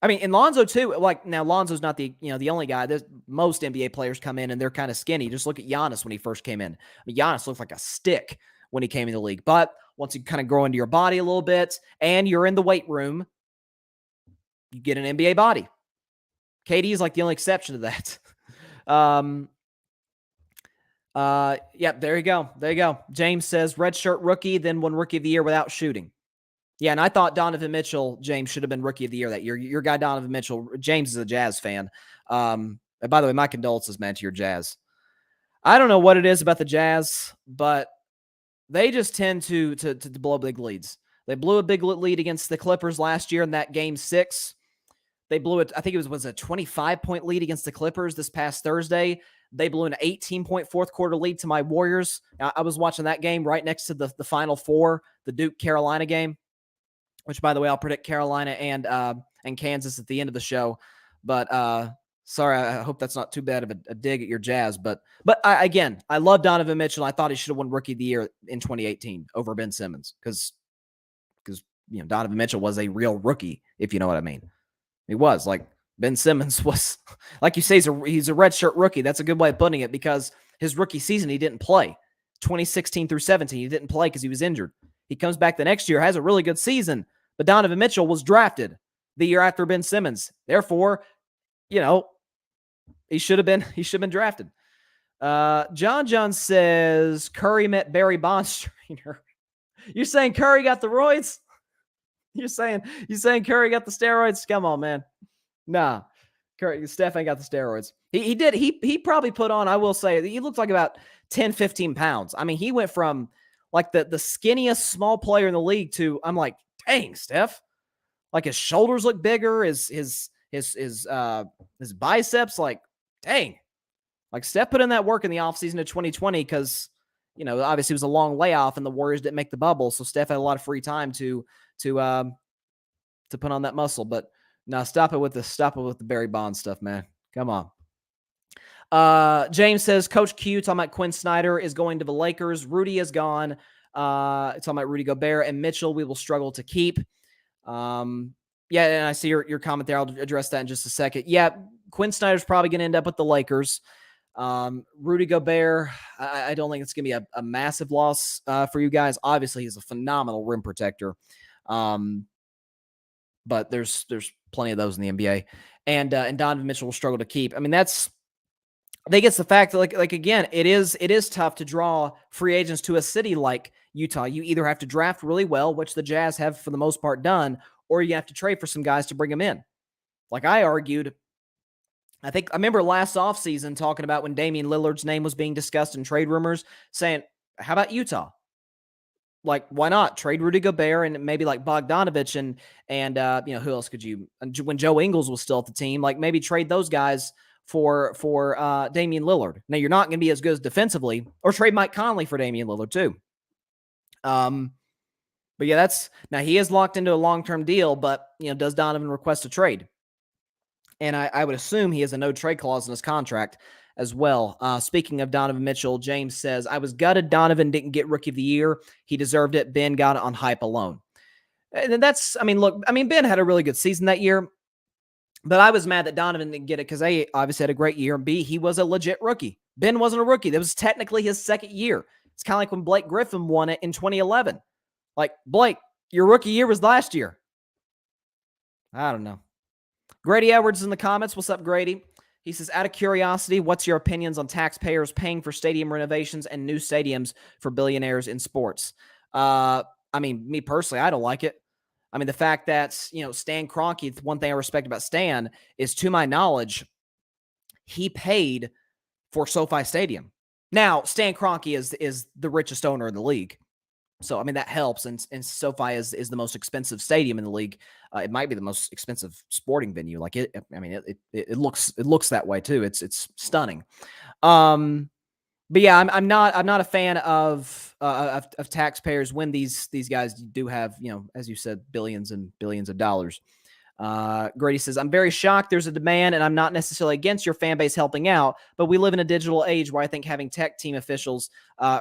I mean, and Lonzo too, like now Lonzo's not the only guy. There's most NBA players come in and they're kind of skinny. Just look at Giannis when he first came in. I mean, Giannis looked like a stick when he came in the league. But once you kind of grow into your body a little bit and you're in the weight room, you get an NBA body. KD is like the only exception to that. There you go. There you go. James says redshirt rookie, then won rookie of the year without shooting. Yeah, and I thought Donovan Mitchell, James, should have been rookie of the year that year. Your guy, Donovan Mitchell, James is a Jazz fan. And by the way, my condolences, man, to your Jazz. I don't know what it is about the Jazz, but they just tend to blow big leads. They blew a big lead against the Clippers last year in that game 6. They blew it. I think it was a 25-point lead against the Clippers this past Thursday. They blew an 18-point fourth quarter lead to my Warriors. I was watching that game right next to the Final Four, the Duke-Carolina game, which, by the way, I'll predict Carolina and Kansas at the end of the show. But sorry, I hope that's not too bad of a dig at your Jazz. But again, I love Donovan Mitchell. I thought he should have won Rookie of the Year in 2018 over Ben Simmons because Donovan Mitchell was a real rookie, if you know what I mean. He was. Like, Ben Simmons was, like you say, he's a redshirt rookie. That's a good way of putting it because his rookie season, he didn't play. 2016 through 17, he didn't play because he was injured. He comes back the next year, has a really good season, but Donovan Mitchell was drafted the year after Ben Simmons. Therefore, he should have been drafted. John says Curry met Barry Bonds trainer. You're saying Curry got the roids? You're saying Curry got the steroids? Come on, man. Nah. Steph ain't got the steroids. He did. He probably put on, I will say, he looked like about 10, 15 pounds. I mean, he went from like the skinniest small player in the league to, I'm like, dang, Steph. Like his shoulders look bigger, his biceps, like, dang. Like Steph put in that work in the offseason of 2020 because, obviously it was a long layoff and the Warriors didn't make the bubble. So Steph had a lot of free time to put on that muscle. But no, stop it with the Barry Bonds stuff, man. Come on. James says Coach Q talking about Quinn Snyder is going to the Lakers. Rudy is gone. Talking about Rudy Gobert and Mitchell. We will struggle to keep. And I see your comment there. I'll address that in just a second. Yeah, Quinn Snyder's probably going to end up with the Lakers. Rudy Gobert, I don't think it's going to be a massive loss for you guys. Obviously, he's a phenomenal rim protector. But there's plenty of those in the NBA. And Donovan Mitchell will struggle to keep. I mean, I think it's the fact that, like again, it is tough to draw free agents to a city like Utah. You either have to draft really well, which the Jazz have for the most part done, or you have to trade for some guys to bring them in. Like I argued, I remember last offseason talking about when Damian Lillard's name was being discussed in trade rumors, saying, how about Utah? Like, why not trade Rudy Gobert and maybe like Bogdanovich and who else could you, when Joe Ingles was still at the team, like maybe trade those guys for Damian Lillard. Now you're not going to be as good as defensively, or trade Mike Conley for Damian Lillard too. But yeah, now he is locked into a long-term deal, but does Donovan request a trade? And I would assume he has a no trade clause in his contract as well. Speaking of Donovan Mitchell, James says, I was gutted Donovan didn't get Rookie of the Year. He deserved it. Ben got it on hype alone. And Ben had a really good season that year, but I was mad that Donovan didn't get it because A, obviously had a great year, and B, he was a legit rookie. Ben wasn't a rookie. That was technically his second year. It's kind of like when Blake Griffin won it in 2011. Like, Blake, your rookie year was last year. I don't know. Grady Edwards in the comments. What's up, Grady? He says, out of curiosity, what's your opinions on taxpayers paying for stadium renovations and new stadiums for billionaires in sports? Me personally, I don't like it. I mean, the fact that, Stan Kroenke, one thing I respect about Stan is, to my knowledge, he paid for SoFi Stadium. Now, Stan Kroenke is the richest owner in the league. So, I mean, that helps. And SoFi is the most expensive stadium in the league. It might be the most expensive sporting venue. Like it looks that way too. It's stunning. But yeah, I'm not a fan of taxpayers when these guys do have, as you said, billions and billions of dollars. Grady says, I'm very shocked there's a demand, and I'm not necessarily against your fan base helping out, but we live in a digital age where I think having tech team officials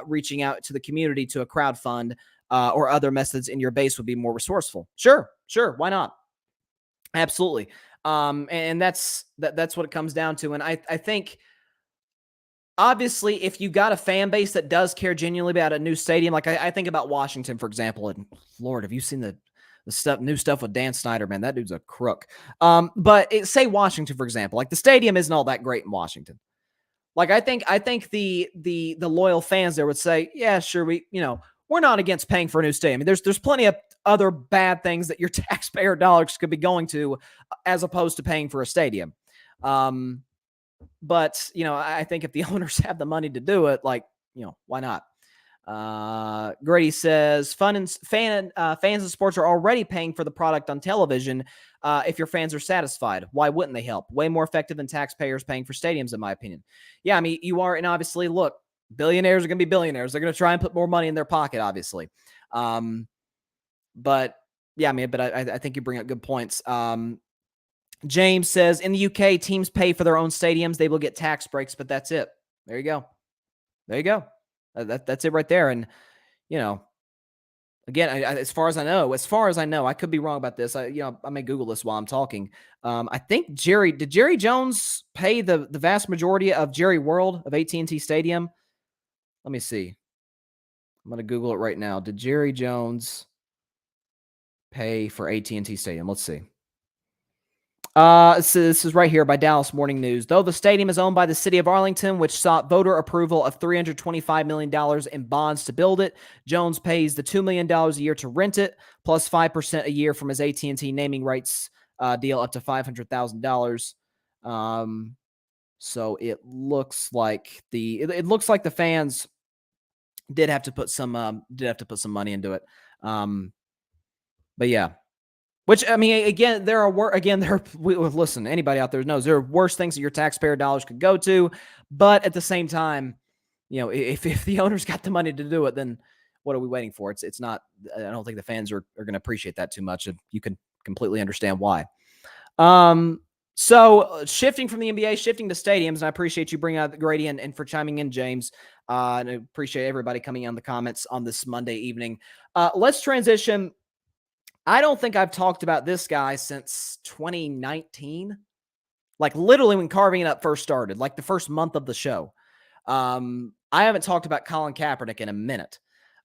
reaching out to the community to a crowd fund or other methods in your base would be more resourceful. Sure. Why not? Absolutely. And that's what it comes down to. And I think, obviously, if you got a fan base that does care genuinely about a new stadium, like I think about Washington, for example, and Lord, have you seen the new stuff with Dan Snyder, man? That dude's a crook. But say Washington, for example, like the stadium isn't all that great in Washington. Like I think the loyal fans there would say, yeah, sure, we're not against paying for a new stadium. I mean, there's plenty of other bad things that your taxpayer dollars could be going to, as opposed to paying for a stadium. But I think if the owners have the money to do it, like, why not? Grady says, fans of sports are already paying for the product on television. If your fans are satisfied, why wouldn't they help? Way more effective than taxpayers paying for stadiums, in my opinion. Yeah, I mean, you are, and obviously, look, billionaires are going to be billionaires. They're going to try and put more money in their pocket, obviously. But yeah, I mean, but I think you bring up good points. James says, in the UK, teams pay for their own stadiums. They will get tax breaks, but that's it. There you go. That's it right there. And, again, as far as I know, I could be wrong about this. I may Google this while I'm talking. I think did Jerry Jones pay the vast majority of Jerry World of AT&T Stadium? Let me see. I'm going to Google it right now. Did Jerry Jones pay for AT&T Stadium? Let's see. This is right here by Dallas Morning News. Though the stadium is owned by the city of Arlington, which sought voter approval of $325 million in bonds to build it, Jones pays the $2 million a year to rent it, plus 5% a year from his AT&T naming rights deal up to $500,000. So it looks like the fans did have to put some money into it. But yeah. Which, I mean, again, listen, anybody out there knows there are worse things that your taxpayer dollars could go to. But at the same time, if the owners got the money to do it, then what are we waiting for? It's not, I don't think the fans are going to appreciate that too much. And you can completely understand why. So shifting from the NBA, shifting to stadiums, and I appreciate you bringing out Grady and for chiming in, James. And I appreciate everybody coming on the comments on this Monday evening. Let's transition. I don't think I've talked about this guy since 2019. Like literally when Carving It Up first started, like the first month of the show. I haven't talked about Colin Kaepernick in a minute.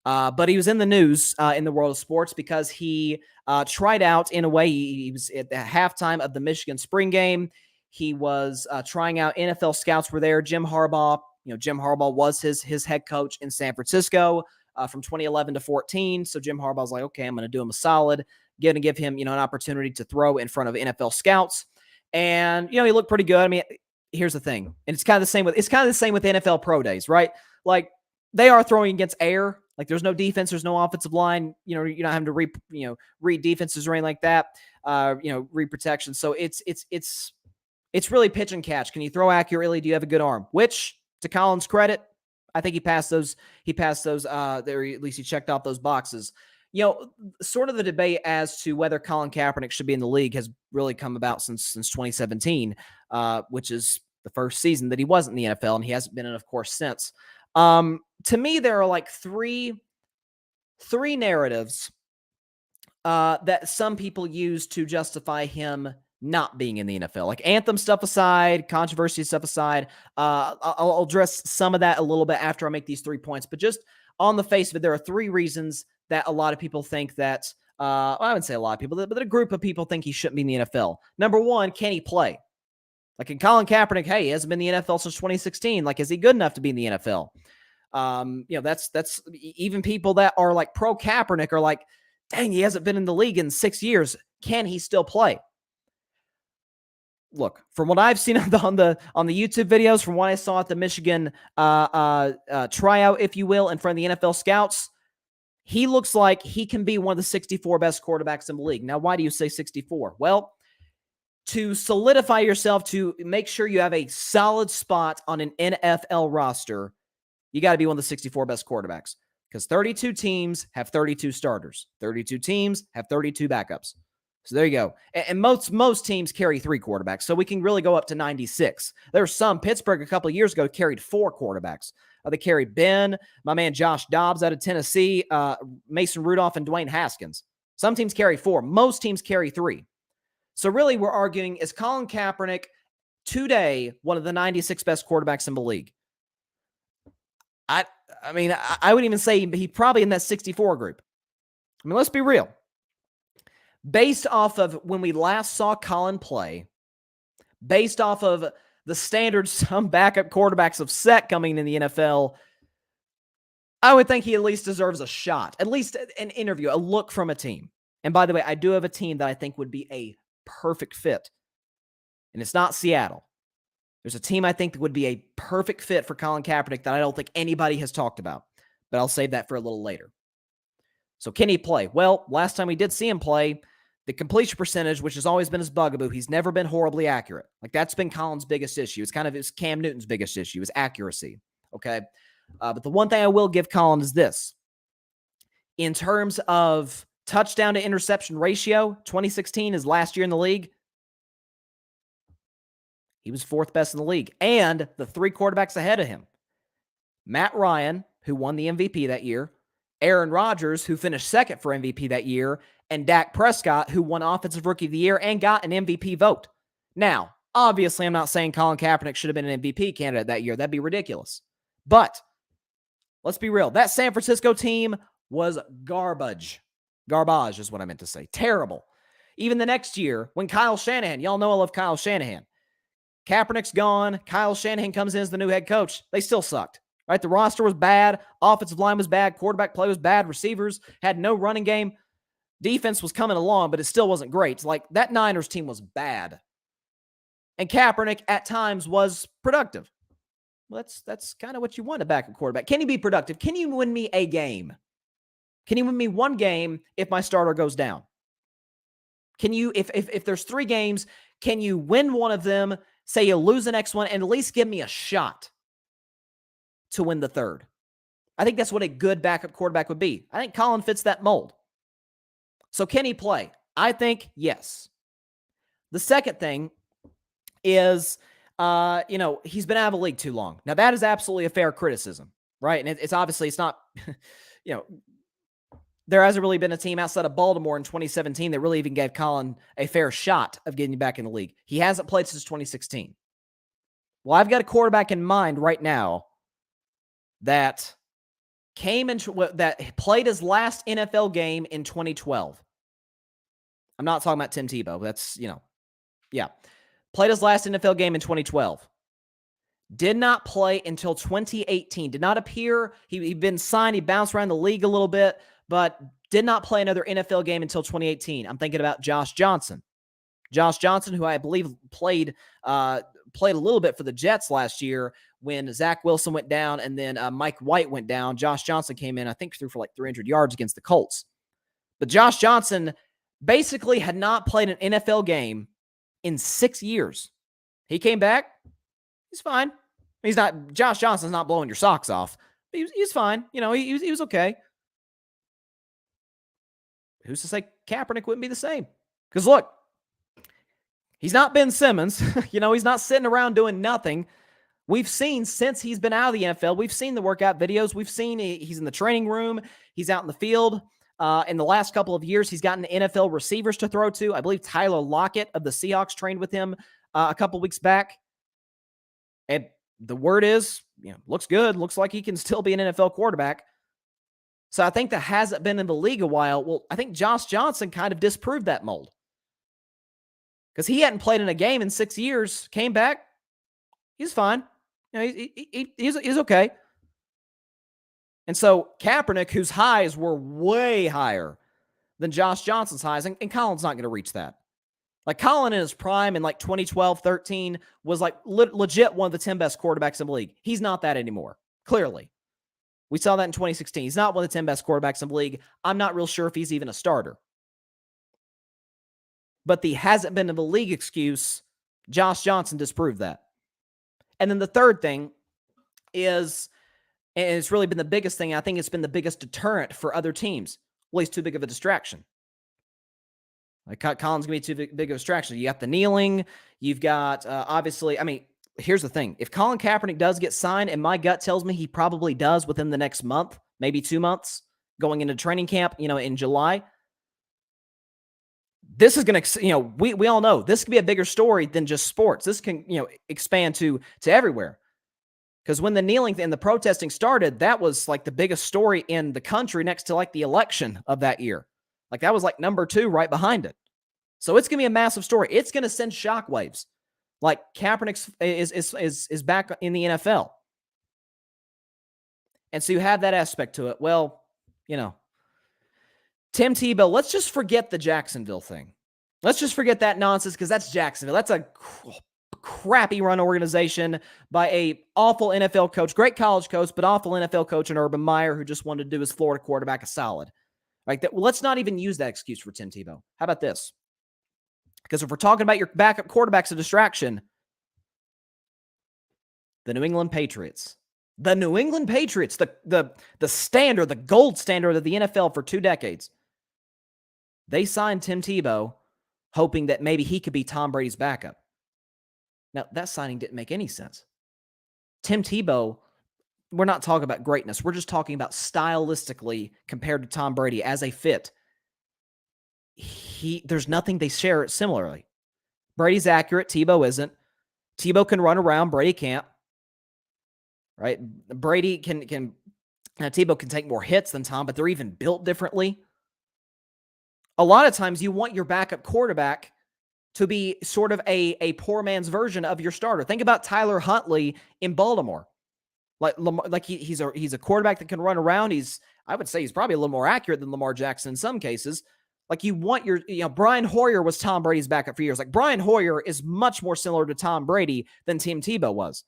But he was in the news in the world of sports because he tried out in a way. He was at the halftime of the Michigan spring game. He was trying out. NFL scouts were there. Jim Harbaugh was his head coach in San Francisco. From 2011 to 14. So Jim Harbaugh's like, okay, I'm going to do him a solid, going to give him, an opportunity to throw in front of NFL scouts. And, he looked pretty good. I mean, here's the thing. And it's kind of the same with NFL pro days, right? Like they are throwing against air. Like there's no defense, there's no offensive line. You're not having to read defenses or anything like that. Read protection. So it's really pitch and catch. Can you throw accurately? Do you have a good arm? Which, to Colin's credit, I think he passed those. There, at least he checked off those boxes. Sort of the debate as to whether Colin Kaepernick should be in the league has really come about since 2017, which is the first season that he wasn't in the NFL, and he hasn't been in, of course, since. To me, there are like three narratives that some people use to justify him not being in the NFL. Like anthem stuff aside, controversy stuff aside, I'll address some of that a little bit after I make these 3 points. But just on the face of it, there are 3 reasons that a lot of people think that, I wouldn't say a lot of people, but a group of people think he shouldn't be in the NFL. Number 1, can he play? Like in Colin Kaepernick, hey, he hasn't been in the NFL since 2016. Like, is he good enough to be in the NFL? That's even people that are like pro Kaepernick are like, dang, he hasn't been in the league in 6 years. Can he still play? look, from what I've seen on the YouTube videos, from what I saw at the Michigan tryout, if you will, in front of the NFL scouts, he looks like he can be one of the 64 best quarterbacks in the league. Now, why do you say 64? Well, to solidify yourself, to make sure you have a solid spot on an NFL roster, you got to be one of the 64 best quarterbacks, because 32 teams have 32 starters. 32 teams have 32 backups. So there you go. And most teams carry 3 quarterbacks, so we can really go up to 96. There's some. Pittsburgh a couple of years ago carried 4 quarterbacks. They carried Ben, my man Josh Dobbs out of Tennessee, Mason Rudolph, and Dwayne Haskins. Some teams carry 4. Most teams carry 3. So really we're arguing, is Colin Kaepernick today one of the 96 best quarterbacks in the league? I mean, I would even say he's probably in that 64 group. I mean, let's be real. Based off of when we last saw Colin play, based off of the standards some backup quarterbacks have set coming in the NFL, I would think he at least deserves a shot, at least an interview, a look from a team. And by the way, I do have a team that I think would be a perfect fit, and it's not Seattle. There's a team I think that would be a perfect fit for Colin Kaepernick that I don't think anybody has talked about, but I'll save that for a little later. So can he play? Well, last time we did see him play, the completion percentage, which has always been his bugaboo, he's never been horribly accurate. Like, that's been Colin's biggest issue. It's kind of his Cam Newton's biggest issue, is accuracy. Okay. But the one thing I will give Colin is this. In terms of touchdown to interception ratio, 2016 is last year in the league. He was 4th best in the league. And the 3 quarterbacks ahead of him, Matt Ryan, who won the MVP that year, Aaron Rodgers, who finished 2nd for MVP that year, and Dak Prescott, who won Offensive Rookie of the Year and got an MVP vote. Now, obviously, I'm not saying Colin Kaepernick should have been an MVP candidate that year. That'd be ridiculous. But let's be real. That San Francisco team was garbage. Garbage is what I meant to say. Terrible. Even the next year, when Kyle Shanahan, y'all know I love Kyle Shanahan. Kaepernick's gone. Kyle Shanahan comes in as the new head coach. They still sucked. Right? The roster was bad. Offensive line was bad. Quarterback play was bad. Receivers had no running game. Defense was coming along, but it still wasn't great. Like, that Niners team was bad. And Kaepernick at times was productive. Well, that's kind of what you want a backup quarterback. Can he be productive? Can you win me a game? Can you win me one game if my starter goes down? Can you, if there's 3 games, can you win one of them, say you lose the next one, and at least give me a shot to win the 3rd? I think that's what a good backup quarterback would be. I think Colin fits that mold. So can he play? I think yes. The second thing is, he's been out of the league too long. Now, that is absolutely a fair criticism, right? And it's obviously, it's not, there hasn't really been a team outside of Baltimore in 2017 that really even gave Colin a fair shot of getting back in the league. He hasn't played since 2016. Well, I've got a quarterback in mind right now that that played his last NFL game in 2012. I'm not talking about Tim Tebow. That's, played his last NFL game in 2012. Did not play until 2018. Did not appear. He'd been signed. He bounced around the league a little bit, but did not play another NFL game until 2018. I'm thinking about Josh Johnson. Josh Johnson, who I believe played a little bit for the Jets last year when Zach Wilson went down and then Mike White went down. Josh Johnson came in, I think, threw for like 300 yards against the Colts. But Josh Johnson basically had not played an NFL game in 6 years. He came back. He's fine. Josh Johnson's not blowing your socks off. He's fine. He was okay. Who's to say Kaepernick wouldn't be the same? Because look, he's not Ben Simmons. He's not sitting around doing nothing. We've seen since he's been out of the NFL, we've seen the workout videos. We've seen he's in the training room. He's out in the field. In the last couple of years, he's gotten NFL receivers to throw to. I believe Tyler Lockett of the Seahawks trained with him a couple weeks back. And the word is, looks good. Looks like he can still be an NFL quarterback. So I think that hasn't been in the league a while. Well, I think Josh Johnson kind of disproved that mold. Because he hadn't played in a game in 6 years, came back, he's fine. He's okay. And so Kaepernick, whose highs were way higher than Josh Johnson's highs, and Colin's not going to reach that. Like Colin in his prime in like 2012, 13 was like legit one of the 10 best quarterbacks in the league. He's not that anymore. Clearly. We saw that in 2016. He's not one of the 10 best quarterbacks in the league. I'm not real sure if he's even a starter. But the hasn't been in the league excuse, Josh Johnson disproved that. And then the third thing is, and it's really been the biggest thing, I think it's been the biggest deterrent for other teams. Well, he's too big of a distraction. Like Colin's going to be too big of a distraction. You got the kneeling. You've got, obviously, I mean, here's the thing. If Colin Kaepernick does get signed, and my gut tells me he probably does within the next month, maybe 2 months, going into training camp, in July, this is going to, we all know this could be a bigger story than just sports. This can, expand to everywhere. Because when the kneeling and the protesting started, that was like the biggest story in the country next to like the election of that year. Like that was like number 2 right behind it. So it's going to be a massive story. It's going to send shockwaves. Like Kaepernick is back in the NFL. And so you have that aspect to it. Well, Tim Tebow, let's just forget the Jacksonville thing. Let's just forget that nonsense because that's Jacksonville. That's a crappy run organization by a awful NFL coach, great college coach, but awful NFL coach in Urban Meyer who just wanted to do his Florida quarterback a solid. Like that, let's not even use that excuse for Tim Tebow. How about this? Because if we're talking about your backup quarterback's a distraction, the New England Patriots. The New England Patriots, the standard, the gold standard of the NFL for 2 decades. They signed Tim Tebow hoping that maybe he could be Tom Brady's backup. Now, that signing didn't make any sense. Tim Tebow, we're not talking about greatness. We're just talking about stylistically compared to Tom Brady as a fit. There's nothing they share similarly. Brady's accurate. Tebow isn't. Tebow can run around. Brady can't. Right? Brady can Tebow can take more hits than Tom, but they're even built differently. A lot of times you want your backup quarterback to be sort of a poor man's version of your starter. Think about Tyler Huntley in Baltimore. Like he's a quarterback that can run around. I would say he's probably a little more accurate than Lamar Jackson in some cases. Like you want Brian Hoyer was Tom Brady's backup for years. Like Brian Hoyer is much more similar to Tom Brady than Tim Tebow was.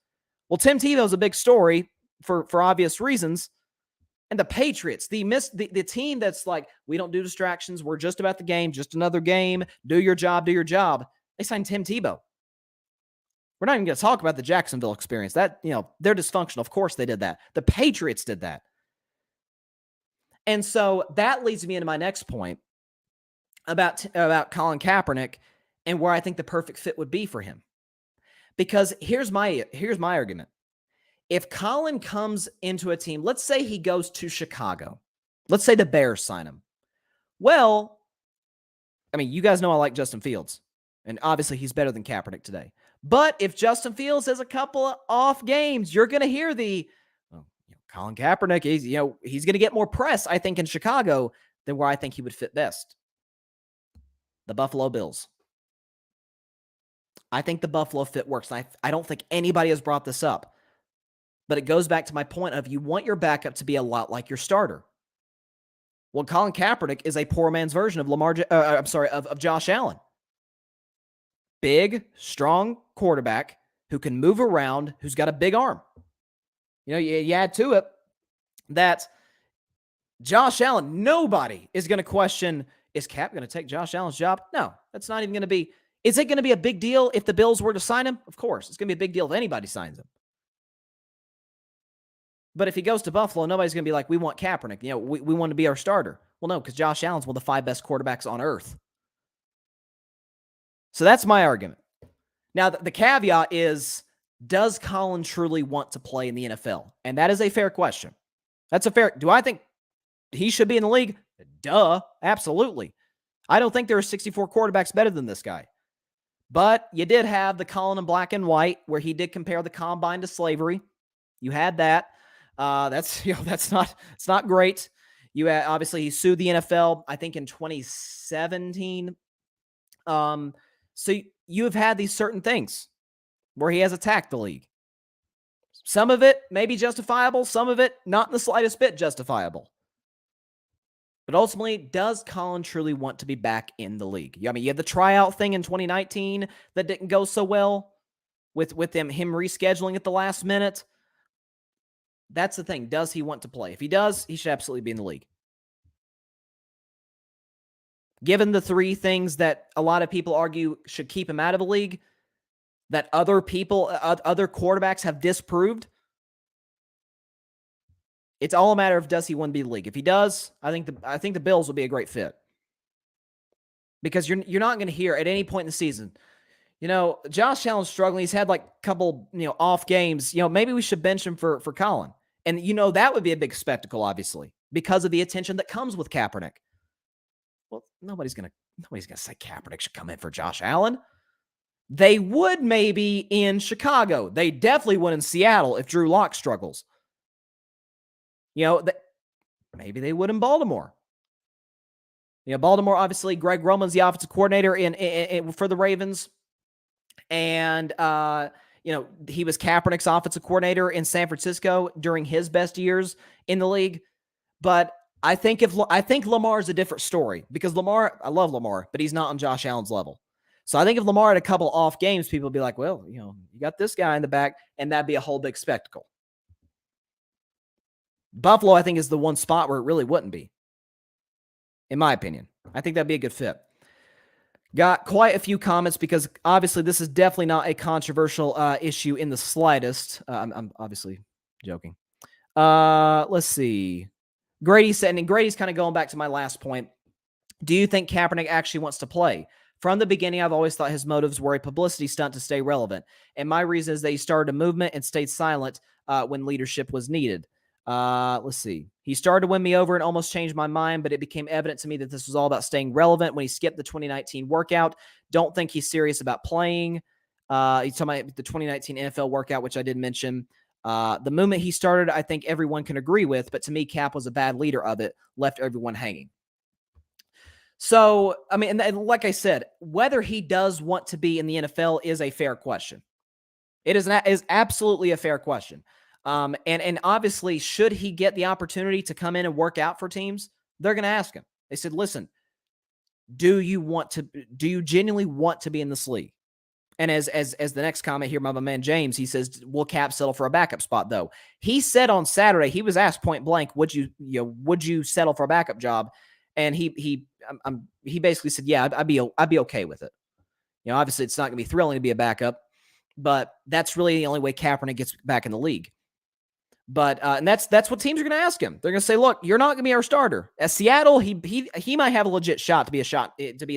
Well, Tim Tebow's a big story for obvious reasons. And the Patriots, the team that's like, we don't do distractions. We're just about the game, just another game. Do your job, do your job. They signed Tim Tebow. We're not even going to talk about the Jacksonville experience. That, they're dysfunctional. Of course they did that. The Patriots did that. And so that leads me into my next point about Colin Kaepernick and where I think the perfect fit would be for him. Because here's my argument. If Colin comes into a team, let's say he goes to Chicago. Let's say the Bears sign him. Well, I mean, you guys know I like Justin Fields. And obviously he's better than Kaepernick today. But if Justin Fields has a couple of off games, you're going to hear Colin Kaepernick, he's going to get more press, I think, in Chicago than where I think he would fit best. The Buffalo Bills. I think the Buffalo fit works. I don't think anybody has brought this up. But it goes back to my point of you want your backup to be a lot like your starter. Well, Colin Kaepernick is a poor man's version of of Josh Allen. Big, strong quarterback who can move around, who's got a big arm. You add to it that Josh Allen, nobody is going to question, is Cap going to take Josh Allen's job? No, that's not even going to be. Is it going to be a big deal if the Bills were to sign him? Of course. It's going to be a big deal if anybody signs him. But if he goes to Buffalo, nobody's going to be like, we want Kaepernick. We want to be our starter. Well, no, because Josh Allen's one of the 5 best quarterbacks on earth. So that's my argument. Now, the caveat is, does Colin truly want to play in the NFL? And that is a fair question. Do I think he should be in the league? Duh, absolutely. I don't think there are 64 quarterbacks better than this guy. But you did have the Colin in black and white, where he did compare the combine to slavery. You had that. It's not great. Obviously he sued the NFL, I think in 2017. So you have had these certain things where he has attacked the league. Some of it may be justifiable. Some of it not in the slightest bit justifiable. But ultimately, does Colin truly want to be back in the league? I mean, you had the tryout thing in 2019 that didn't go so well with him rescheduling at the last minute. That's the thing. Does he want to play? If he does, he should absolutely be in the league. Given the three things that a lot of people argue should keep him out of the league, that other quarterbacks have disproved, it's all a matter of does he want to be in the league. If he does, I think the Bills will be a great fit. Because you're not going to hear at any point in the season, Josh Allen's struggling. He's had like a couple, off games. Maybe we should bench him for Colin. And that would be a big spectacle, obviously, because of the attention that comes with Kaepernick. Well, nobody's gonna say Kaepernick should come in for Josh Allen. They would maybe in Chicago. They definitely would in Seattle if Drew Lock struggles. Maybe they would in Baltimore. Baltimore, obviously, Greg Roman's the offensive coordinator for the Ravens. And, he was Kaepernick's offensive coordinator in San Francisco during his best years in the league. But I think Lamar's a different story because I love Lamar, but he's not on Josh Allen's level. So I think if Lamar had a couple off games, people would be like, well, you got this guy in the back, and that'd be a whole big spectacle. Buffalo, I think, is the one spot where it really wouldn't be, in my opinion. I think that'd be a good fit. Got quite a few comments because obviously this is definitely not a controversial issue in the slightest. I'm obviously joking. Let's see. Grady said, and Grady's kind of going back to my last point. Do you think Kaepernick actually wants to play? From the beginning, I've always thought his motives were a publicity stunt to stay relevant. And my reason is that he started a movement and stayed silent when leadership was needed. Let's see. He started to win me over and almost changed my mind, but it became evident to me that this was all about staying relevant when he skipped the 2019 workout. Don't think he's serious about playing. He's talking about the 2019 NFL workout, which I did mention. The movement he started, I think everyone can agree with, but to me, Cap was a bad leader of it, left everyone hanging. So, I mean, and like I said, whether he does want to be in the NFL is a fair question. It is absolutely a fair question. And obviously, should he get the opportunity to come in and work out for teams, they're going to ask him. They said, listen, do you genuinely want to be in this league? And as the next comment here, my man James, he says, will Cap settle for a backup spot though? He said on Saturday, he was asked point blank, would you settle for a backup job? And he basically said, yeah, I'd be okay with it. Obviously it's not going to be thrilling to be a backup, but that's really the only way Kaepernick gets back in the league. But and that's what teams are going to ask him. They're going to say, "Look, you're not going to be our starter." At Seattle, he might have a legit shot to be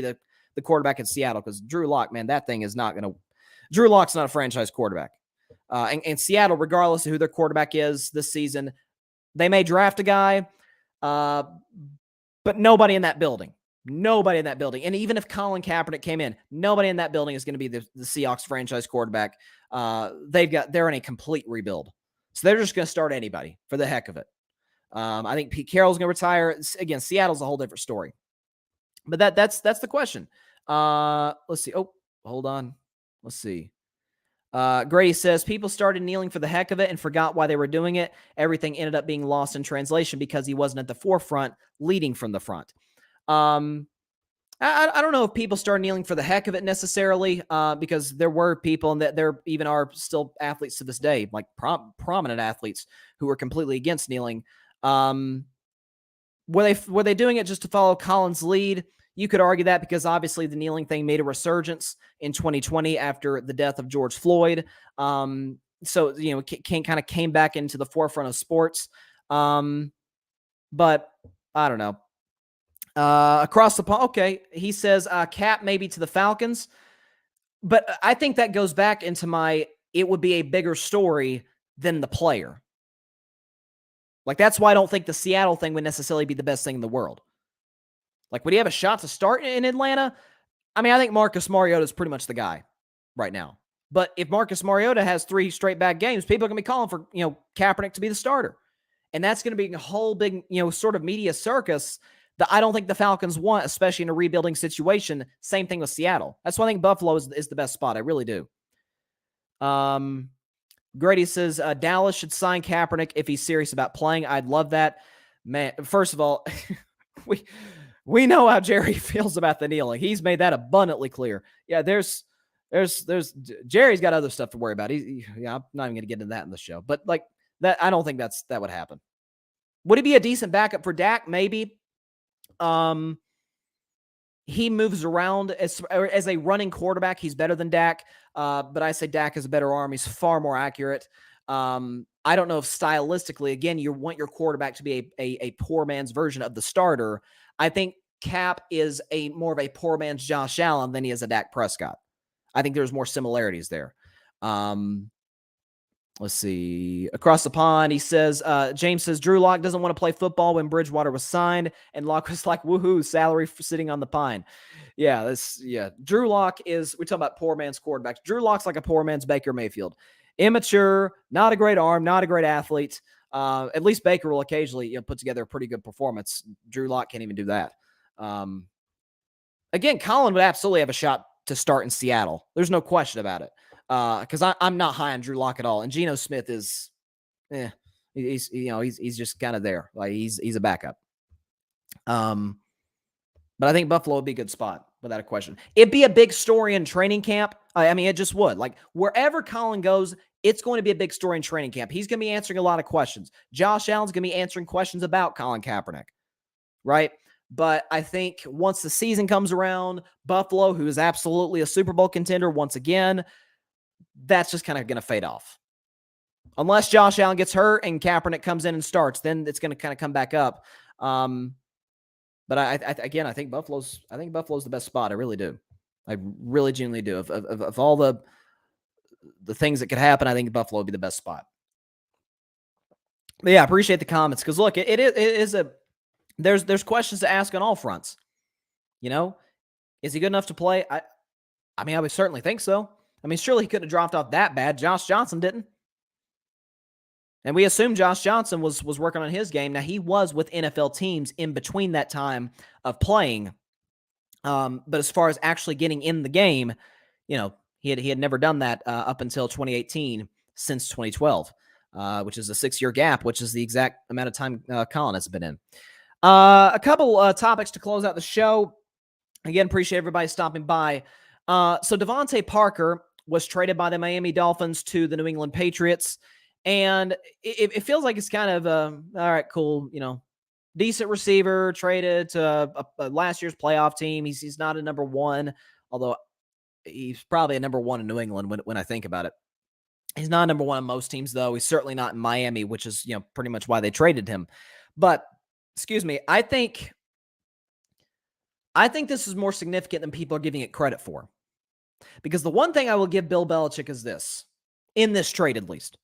the quarterback in Seattle because Drew Lock, man, that thing is not going to. Drew Lock's not a franchise quarterback. And Seattle, regardless of who their quarterback is this season, they may draft a guy, but nobody in that building. Nobody in that building. And even if Colin Kaepernick came in, nobody in that building is going to be the Seahawks franchise quarterback. They're in a complete rebuild. So they're just going to start anybody for the heck of it. I think Pete Carroll's going to retire. Again, Seattle's a whole different story. But that's the question. Let's see. Oh, hold on. Let's see. Grady says, people started kneeling for the heck of it and forgot why they were doing it. Everything ended up being lost in translation because he wasn't at the forefront leading from the front. I don't know if people start kneeling for the heck of it necessarily, because there were people, and that there even are still athletes to this day, like prominent athletes who were completely against kneeling. Were they doing it just to follow Colin's lead? You could argue that because obviously the kneeling thing made a resurgence in 2020 after the death of George Floyd. So kind of came back into the forefront of sports. But I don't know. Across the pond, okay, he says Cap maybe to the Falcons, but I think that goes back into it would be a bigger story than the player. Like, that's why I don't think the Seattle thing would necessarily be the best thing in the world. Like, would he have a shot to start in Atlanta? I mean, I think Marcus Mariota is pretty much the guy right now. But if Marcus Mariota has 3 straight bad games, people are going to be calling for, Kaepernick to be the starter. And that's going to be a whole big, sort of media circus that I don't think the Falcons want, especially in a rebuilding situation. Same thing with Seattle. That's why I think Buffalo is the best spot. I really do. Grady says, Dallas should sign Kaepernick if he's serious about playing. I'd love that. Man, first of all, we know how Jerry feels about the kneeling. He's made that abundantly clear. Yeah, there's Jerry's got other stuff to worry about. Yeah, I'm not even going to get into that in the show. But like that, I don't think that would happen. Would he be a decent backup for Dak? Maybe. He moves around as a running quarterback. He's better than Dak. But I say Dak has a better arm. He's far more accurate. I don't know if stylistically, again, you want your quarterback to be a poor man's version of the starter. I think Cap is more of a poor man's Josh Allen than he is a Dak Prescott. I think there's more similarities there. Let's see. Across the pond, he says, James says, Drew Lock doesn't want to play football when Bridgewater was signed. And Lock was like, woohoo, salary for sitting on the pine. Yeah, Drew Lock we're talking about poor man's quarterbacks. Drew Lock's like a poor man's Baker Mayfield. Immature, not a great arm, not a great athlete. At least Baker will occasionally put together a pretty good performance. Drew Lock can't even do that. Again, Colin would absolutely have a shot to start in Seattle. There's no question about it. Because I'm not high on Drew Lock at all, and Geno Smith is, he's just kind of there. Like he's a backup. But I think Buffalo would be a good spot without a question. It'd be a big story in training camp. I mean, it just would. Like wherever Colin goes, it's going to be a big story in training camp. He's going to be answering a lot of questions. Josh Allen's going to be answering questions about Colin Kaepernick, right? But I think once the season comes around, Buffalo, who is absolutely a Super Bowl contender once again, that's just kind of going to fade off. Unless Josh Allen gets hurt and Kaepernick comes in and starts, then it's going to kind of come back up. But I think Buffalo's the best spot. I really do. I really genuinely do. Of all the things that could happen, I think Buffalo would be the best spot. But yeah, I appreciate the comments because look, there's questions to ask on all fronts. Is he good enough to play? I mean, I would certainly think so. I mean, surely he couldn't have dropped off that bad. Josh Johnson didn't. And we assume Josh Johnson was working on his game. Now, he was with NFL teams in between that time of playing. But as far as actually getting in the game, he had never done that up until 2018 since 2012, which is a 6-year gap, which is the exact amount of time Colin has been in. A couple topics to close out the show. Again, appreciate everybody stopping by. So DeVante Parker was traded by the Miami Dolphins to the New England Patriots. And it feels like it's kind of all right, cool, decent receiver traded to a last year's playoff team. He's not a number one, although he's probably a number one in New England when I think about it. He's not number one on most teams, though. He's certainly not in Miami, which is pretty much why they traded him. But excuse me, I think this is more significant than people are giving it credit for. Because the one thing I will give Bill Belichick is this, in this trade at least,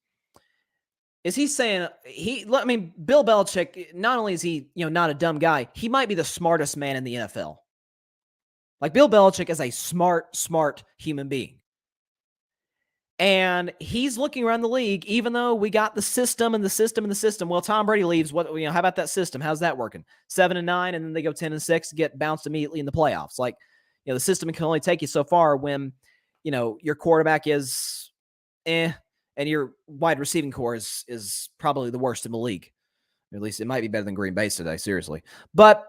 is he's saying Bill Belichick, not only is he, not a dumb guy, he might be the smartest man in the NFL. Like Bill Belichick is a smart human being. And he's looking around the league, even though we got the system. Well, Tom Brady leaves. How about that system? How's that working? 7-9, and then they go 10-6, get bounced immediately in the playoffs. Like, the system can only take you so far when, your quarterback is and your wide receiving core is probably the worst in the league. Or at least it might be better than Green Bay's today, seriously. But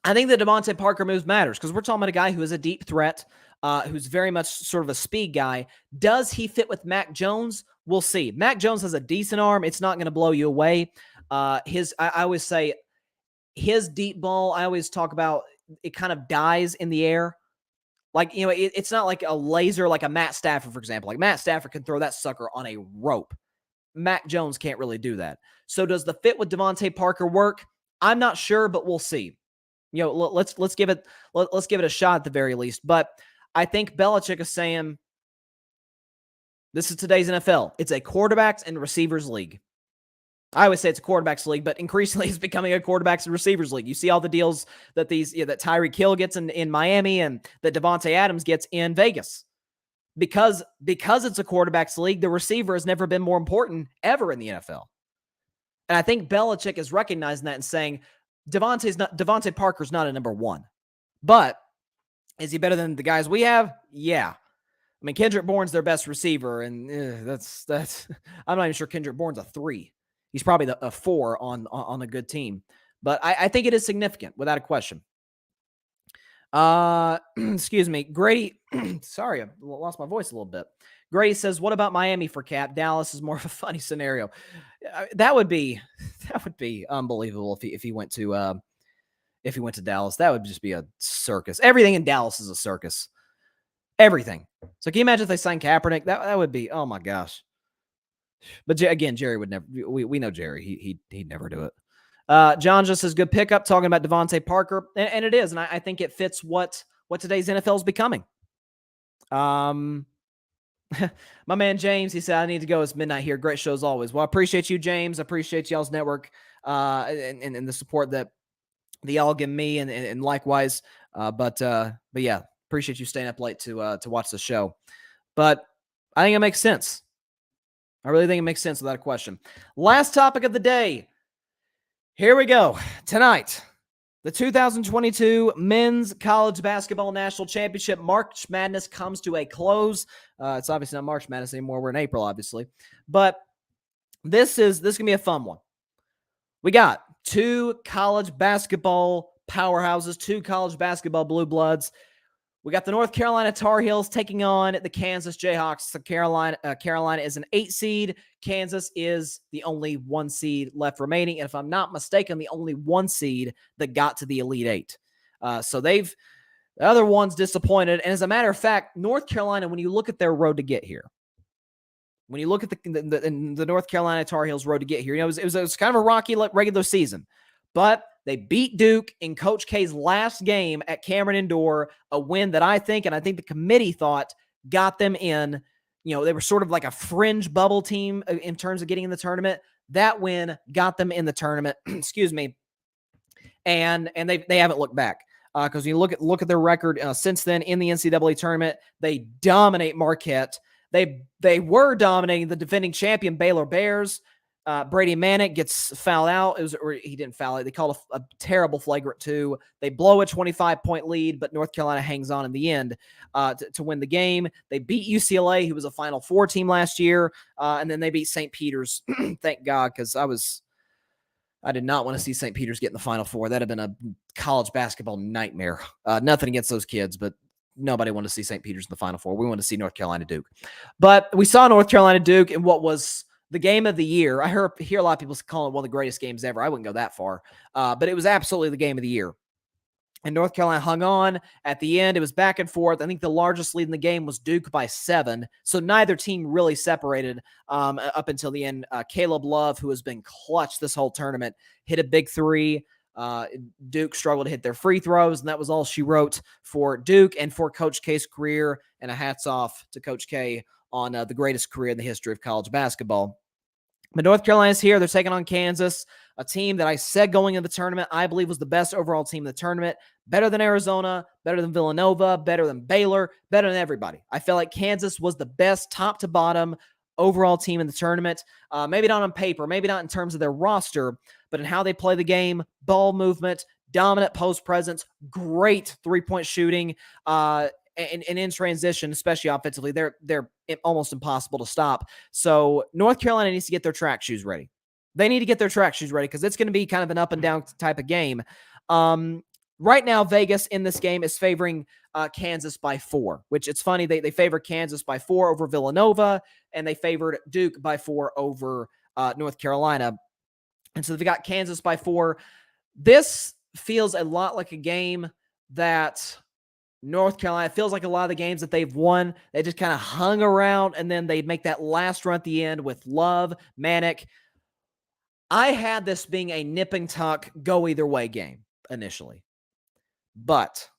I think the DeVante Parker moves matters because we're talking about a guy who is a deep threat, who's very much sort of a speed guy. Does he fit with Mac Jones? We'll see. Mac Jones has a decent arm. It's not going to blow you away. I always say his deep ball, I always talk about it kind of dies in the air. Like, it's not like a laser, like a Matt Stafford, for example. Like Matt Stafford can throw that sucker on a rope. Mac Jones can't really do that. So does the fit with DeVante Parker work? I'm not sure, but we'll see. Let's give it a shot at the very least. But I think Belichick is saying this is today's NFL. It's a quarterbacks and receivers league. I always say it's a quarterbacks league, but increasingly it's becoming a quarterbacks and receivers league. You see all the deals that that Tyreek Hill gets in Miami and that Devontae Adams gets in Vegas. Because it's a quarterbacks league, the receiver has never been more important ever in the NFL. And I think Belichick is recognizing that and saying DeVante Parker's not a number one. But is he better than the guys we have? Yeah. I mean, Kendrick Bourne's their best receiver, and that's I'm not even sure Kendrick Bourne's a 3. He's probably a 4 on a good team. But I think it is significant, without a question. Excuse me. Grady, sorry, I lost my voice a little bit. Grady says, what about Miami for Cap? Dallas is more of a funny scenario. That would be unbelievable if he went to Dallas. That would just be a circus. Everything in Dallas is a circus. Everything. So can you imagine if they signed Kaepernick? That would be, oh my gosh. But again, Jerry would never. We know Jerry. He'd never do it. John just says good pickup, talking about DeVante Parker, and it is, and I think it fits what today's NFL is becoming. My man James, he said, I need to go. It's midnight here. Great show as always. Well, I appreciate you, James. I appreciate y'all's network and the support that y'all give me, and likewise. But yeah, appreciate you staying up late to watch the show. But I think it makes sense. I really think it makes sense without a question. Last topic of the day. Here we go. Tonight, the 2022 Men's College Basketball National Championship. March Madness comes to a close. It's obviously not March Madness anymore. We're in April, obviously. But this going to be a fun one. We got two college basketball powerhouses, two college basketball blue bloods. We got the North Carolina Tar Heels taking on the Kansas Jayhawks. So Carolina is an 8 seed. Kansas is the only 1 seed left remaining. And if I'm not mistaken, the only 1 seed that got to the Elite 8. So the other one's disappointed. And as a matter of fact, North Carolina, when you look at their road to get here, when you look at the North Carolina Tar Heels road to get here, it was kind of a rocky regular season. But they beat Duke in Coach K's last game at Cameron Indoor, a win that I think the committee thought got them in. They were sort of like a fringe bubble team in terms of getting in the tournament. That win got them in the tournament. Excuse me. And they haven't looked back because when you look at their record since then in the NCAA tournament, they dominate Marquette. They were dominating the defending champion Baylor Bears. Brady Manick gets fouled out. He didn't foul it. They called a terrible flagrant 2. They blow a 25-point lead, but North Carolina hangs on in the end to win the game. They beat UCLA, who was a Final Four team last year, and then they beat St. Peter's. Thank God, because I did not want to see St. Peter's get in the Final Four. That'd have been a college basketball nightmare. Nothing against those kids, but nobody wanted to see St. Peter's in the Final Four. We wanted to see North Carolina Duke. But we saw North Carolina Duke in what was the game of the year. I hear a lot of people call it one of the greatest games ever. I wouldn't go that far. But it was absolutely the game of the year. And North Carolina hung on at the end. It was back and forth. I think the largest lead in the game was Duke by 7. So neither team really separated up until the end. Caleb Love, who has been clutch this whole tournament, hit a big 3. Duke struggled to hit their free throws, and that was all she wrote for Duke and for Coach K's career. And a hats off to Coach K on the greatest career in the history of college basketball. But North Carolina's here. They're taking on Kansas, a team that I said going into the tournament I believe was the best overall team in the tournament. Better than Arizona, better than Villanova, better than Baylor, better than everybody. I felt like Kansas was the best top to bottom overall team in the tournament. Maybe not on paper, maybe not in terms of their roster, but in how they play the game, ball movement, dominant post presence, great three-point shooting, and in transition, especially offensively, they're almost impossible to stop. So North Carolina needs to get their track shoes ready. They need to get their track shoes ready because it's going to be kind of an up and down type of game. Right now, Vegas in this game is favoring Kansas by 4, which it's funny. They favor Kansas by 4 over Villanova, and they favored Duke by 4 over North Carolina. And so they've got Kansas by 4. This feels a lot like a game that North Carolina feels like a lot of the games that they've won, they just kind of hung around, and then they'd make that last run at the end with Love, Manick. I had this being a nip and tuck, go either way game initially. But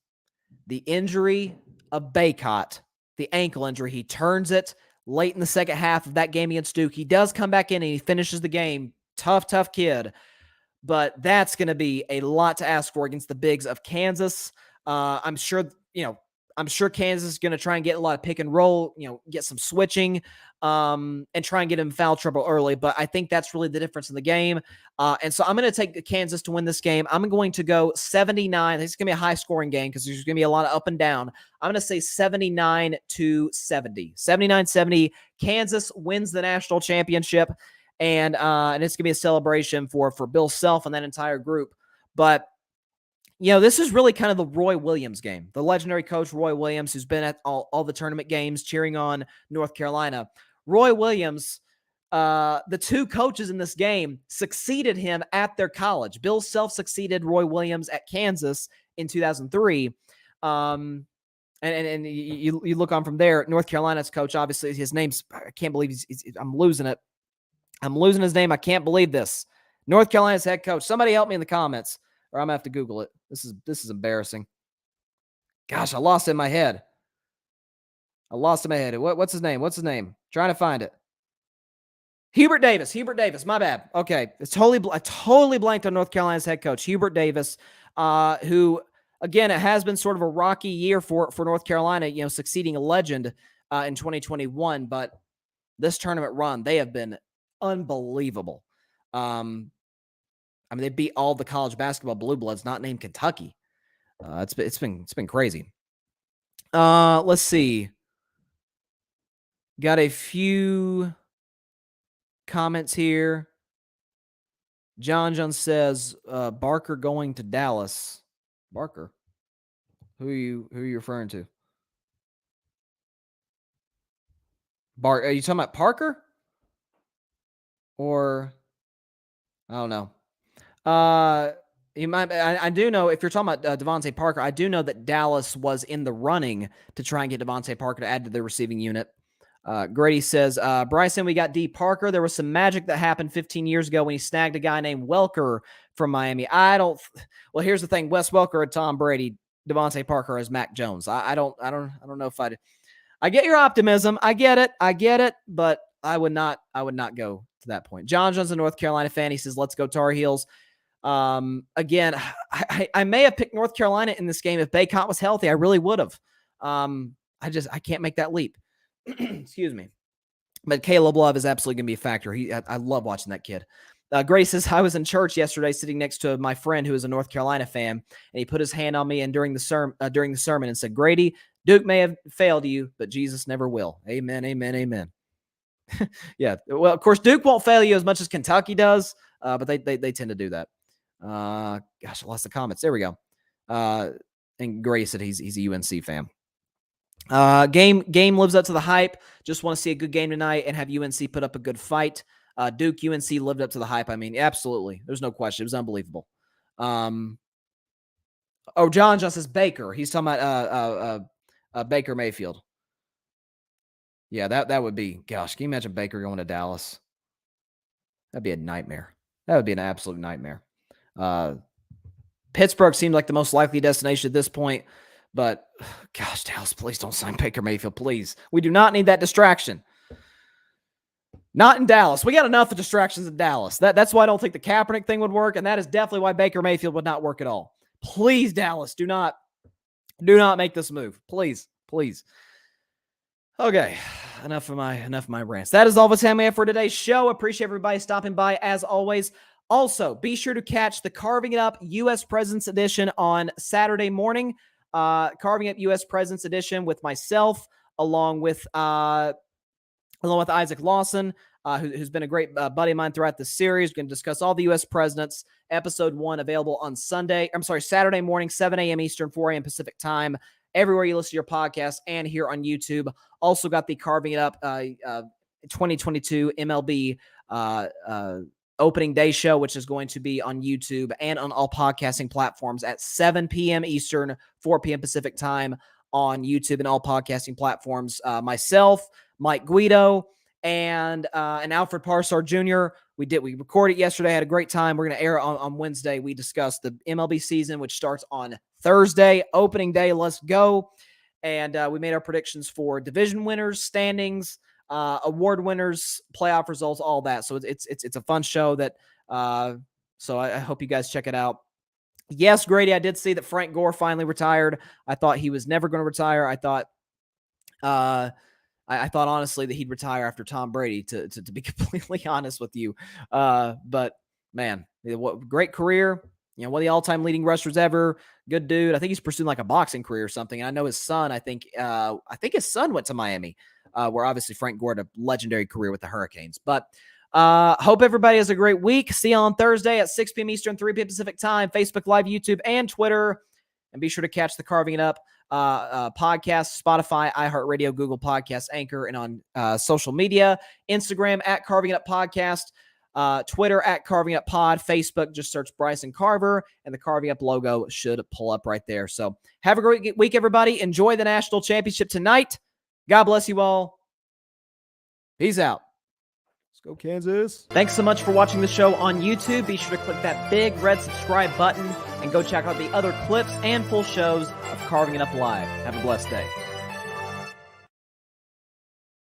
the injury of Baycott, the ankle injury, he turns it late in the second half of that game against Duke. He does come back in and he finishes the game. Tough kid. But that's going to be a lot to ask for against the bigs of Kansas. I'm sure Kansas is going to try and get a lot of pick and roll, get some switching, and try and get him foul trouble early. But I think that's really the difference in the game. And so I'm going to take Kansas to win this game. I'm going to go 79. It's going to be a high scoring game because there's going to be a lot of up and down. I'm going to say 79-70. 79-70. Kansas wins the national championship. And it's going to be a celebration for Bill Self and that entire group. But, this is really kind of the Roy Williams game. The legendary coach Roy Williams, who's been at all the tournament games cheering on North Carolina. Roy Williams, the two coaches in this game succeeded him at their college. Bill Self succeeded Roy Williams at Kansas in 2003. And you look on from there. North Carolina's coach, obviously, his name's, I can't believe I'm losing it. I'm losing his name. I can't believe this. North Carolina's head coach. Somebody help me in the comments, or I'm going to have to Google it. This is embarrassing. Gosh, I lost it in my head. What's his name? Trying to find it. Hubert Davis, my bad. Okay, I totally blanked on North Carolina's head coach, Hubert Davis, who, again, it has been sort of a rocky year for North Carolina, succeeding a legend in 2021, but this tournament run, they have been unbelievable. They beat all the college basketball blue bloods, not named Kentucky. It's been crazy. Let's see. Got a few comments here. John says Parker going to Dallas. Parker? Who are you referring to? Are you talking about Parker? Or I don't know. I do know, if you're talking about DeVante Parker, I do know that Dallas was in the running to try and get DeVante Parker to add to their receiving unit. Grady says, Bryson, we got D. Parker. There was some magic that happened 15 years ago when he snagged a guy named Welker from Miami. Well, here's the thing. Wes Welker and Tom Brady, DeVante Parker as Mac Jones. I don't know if I get your optimism. I get it, but I would not go to that point. John's a North Carolina fan. He says, let's go Tar Heels. Again, I may have picked North Carolina in this game if Bacot was healthy. I really would have. I can't make that leap. Excuse me. But Caleb Love is absolutely going to be a factor. I love watching that kid. Grace says, I was in church yesterday sitting next to my friend who is a North Carolina fan, and he put his hand on me and during the sermon and said, Grady, Duke may have failed you, but Jesus never will. Amen, amen, amen. Yeah. Well, of course, Duke won't fail you as much as Kentucky does, but they tend to do that. Gosh, I lost the comments. There we go. And Grace said he's a UNC fan. Game lives up to the hype. Just want to see a good game tonight and have UNC put up a good fight. Duke, UNC lived up to the hype. I mean, absolutely. There's no question. It was unbelievable. John just says Baker. He's talking about Baker Mayfield. Yeah, that would be, gosh, can you imagine Baker going to Dallas? That'd be a nightmare. That would be an absolute nightmare. Pittsburgh seemed like the most likely destination at this point, but gosh, Dallas, please don't sign Baker Mayfield, please. We do not need that distraction. Not in Dallas. We got enough of distractions in Dallas. That's why I don't think the Kaepernick thing would work, and that is definitely why Baker Mayfield would not work at all. Please, Dallas, do not make this move. Please. Okay, enough of my rants. That is all the time we have for today's show. Appreciate everybody stopping by as always. Also, be sure to catch the Carving It Up U.S. President's Edition on Saturday morning. Carving Up U.S. President's Edition with myself, along with Isaac Lawson, who's been a great buddy of mine throughout the series. We're going to discuss all the U.S. presidents. Episode 1 available on Saturday morning, 7 a.m. Eastern, 4 a.m. Pacific time, everywhere you listen to your podcast and here on YouTube. Also got the Carving It Up 2022 MLB opening day show, which is going to be on YouTube and on all podcasting platforms at 7 p.m. Eastern, 4 p.m. Pacific time on YouTube and all podcasting platforms. Myself, Mike Guido, and Alfred Parsar Jr. We recorded yesterday, had a great time. We're going to air it on Wednesday. We discussed the MLB season, which starts on Thursday, opening day. Let's go. And we made our predictions for division winners, standings, award winners, playoff results, all that. So it's a fun show that, so I hope you guys check it out. Yes, Grady, I did see that Frank Gore finally retired. I thought he was never going to retire. I thought honestly that he'd retire after Tom Brady, to be completely honest with you. But man, what great career. One of the all-time leading rushers ever. Good dude. I think he's pursuing like a boxing career or something. And I know his son, I think his son went to Miami, where obviously Frank Gore had a legendary career with the Hurricanes. But Hope everybody has a great week. See you on Thursday at 6 p.m. Eastern, 3 p.m. Pacific time, Facebook Live, YouTube, and Twitter. And be sure to catch the Carving It Up podcast, Spotify, iHeartRadio, Google Podcasts, Anchor, and on social media. Instagram at Carving It Up Podcast. Twitter at Carving Up Pod. Facebook, just search Bryson Carver, and the Carving Up logo should pull up right there. So have a great week, everybody. Enjoy the national championship tonight. God bless you all. Peace out. Let's go, Kansas. Thanks so much for watching the show on YouTube. Be sure to click that big red subscribe button and go check out the other clips and full shows of Carving It Up Live. Have a blessed day.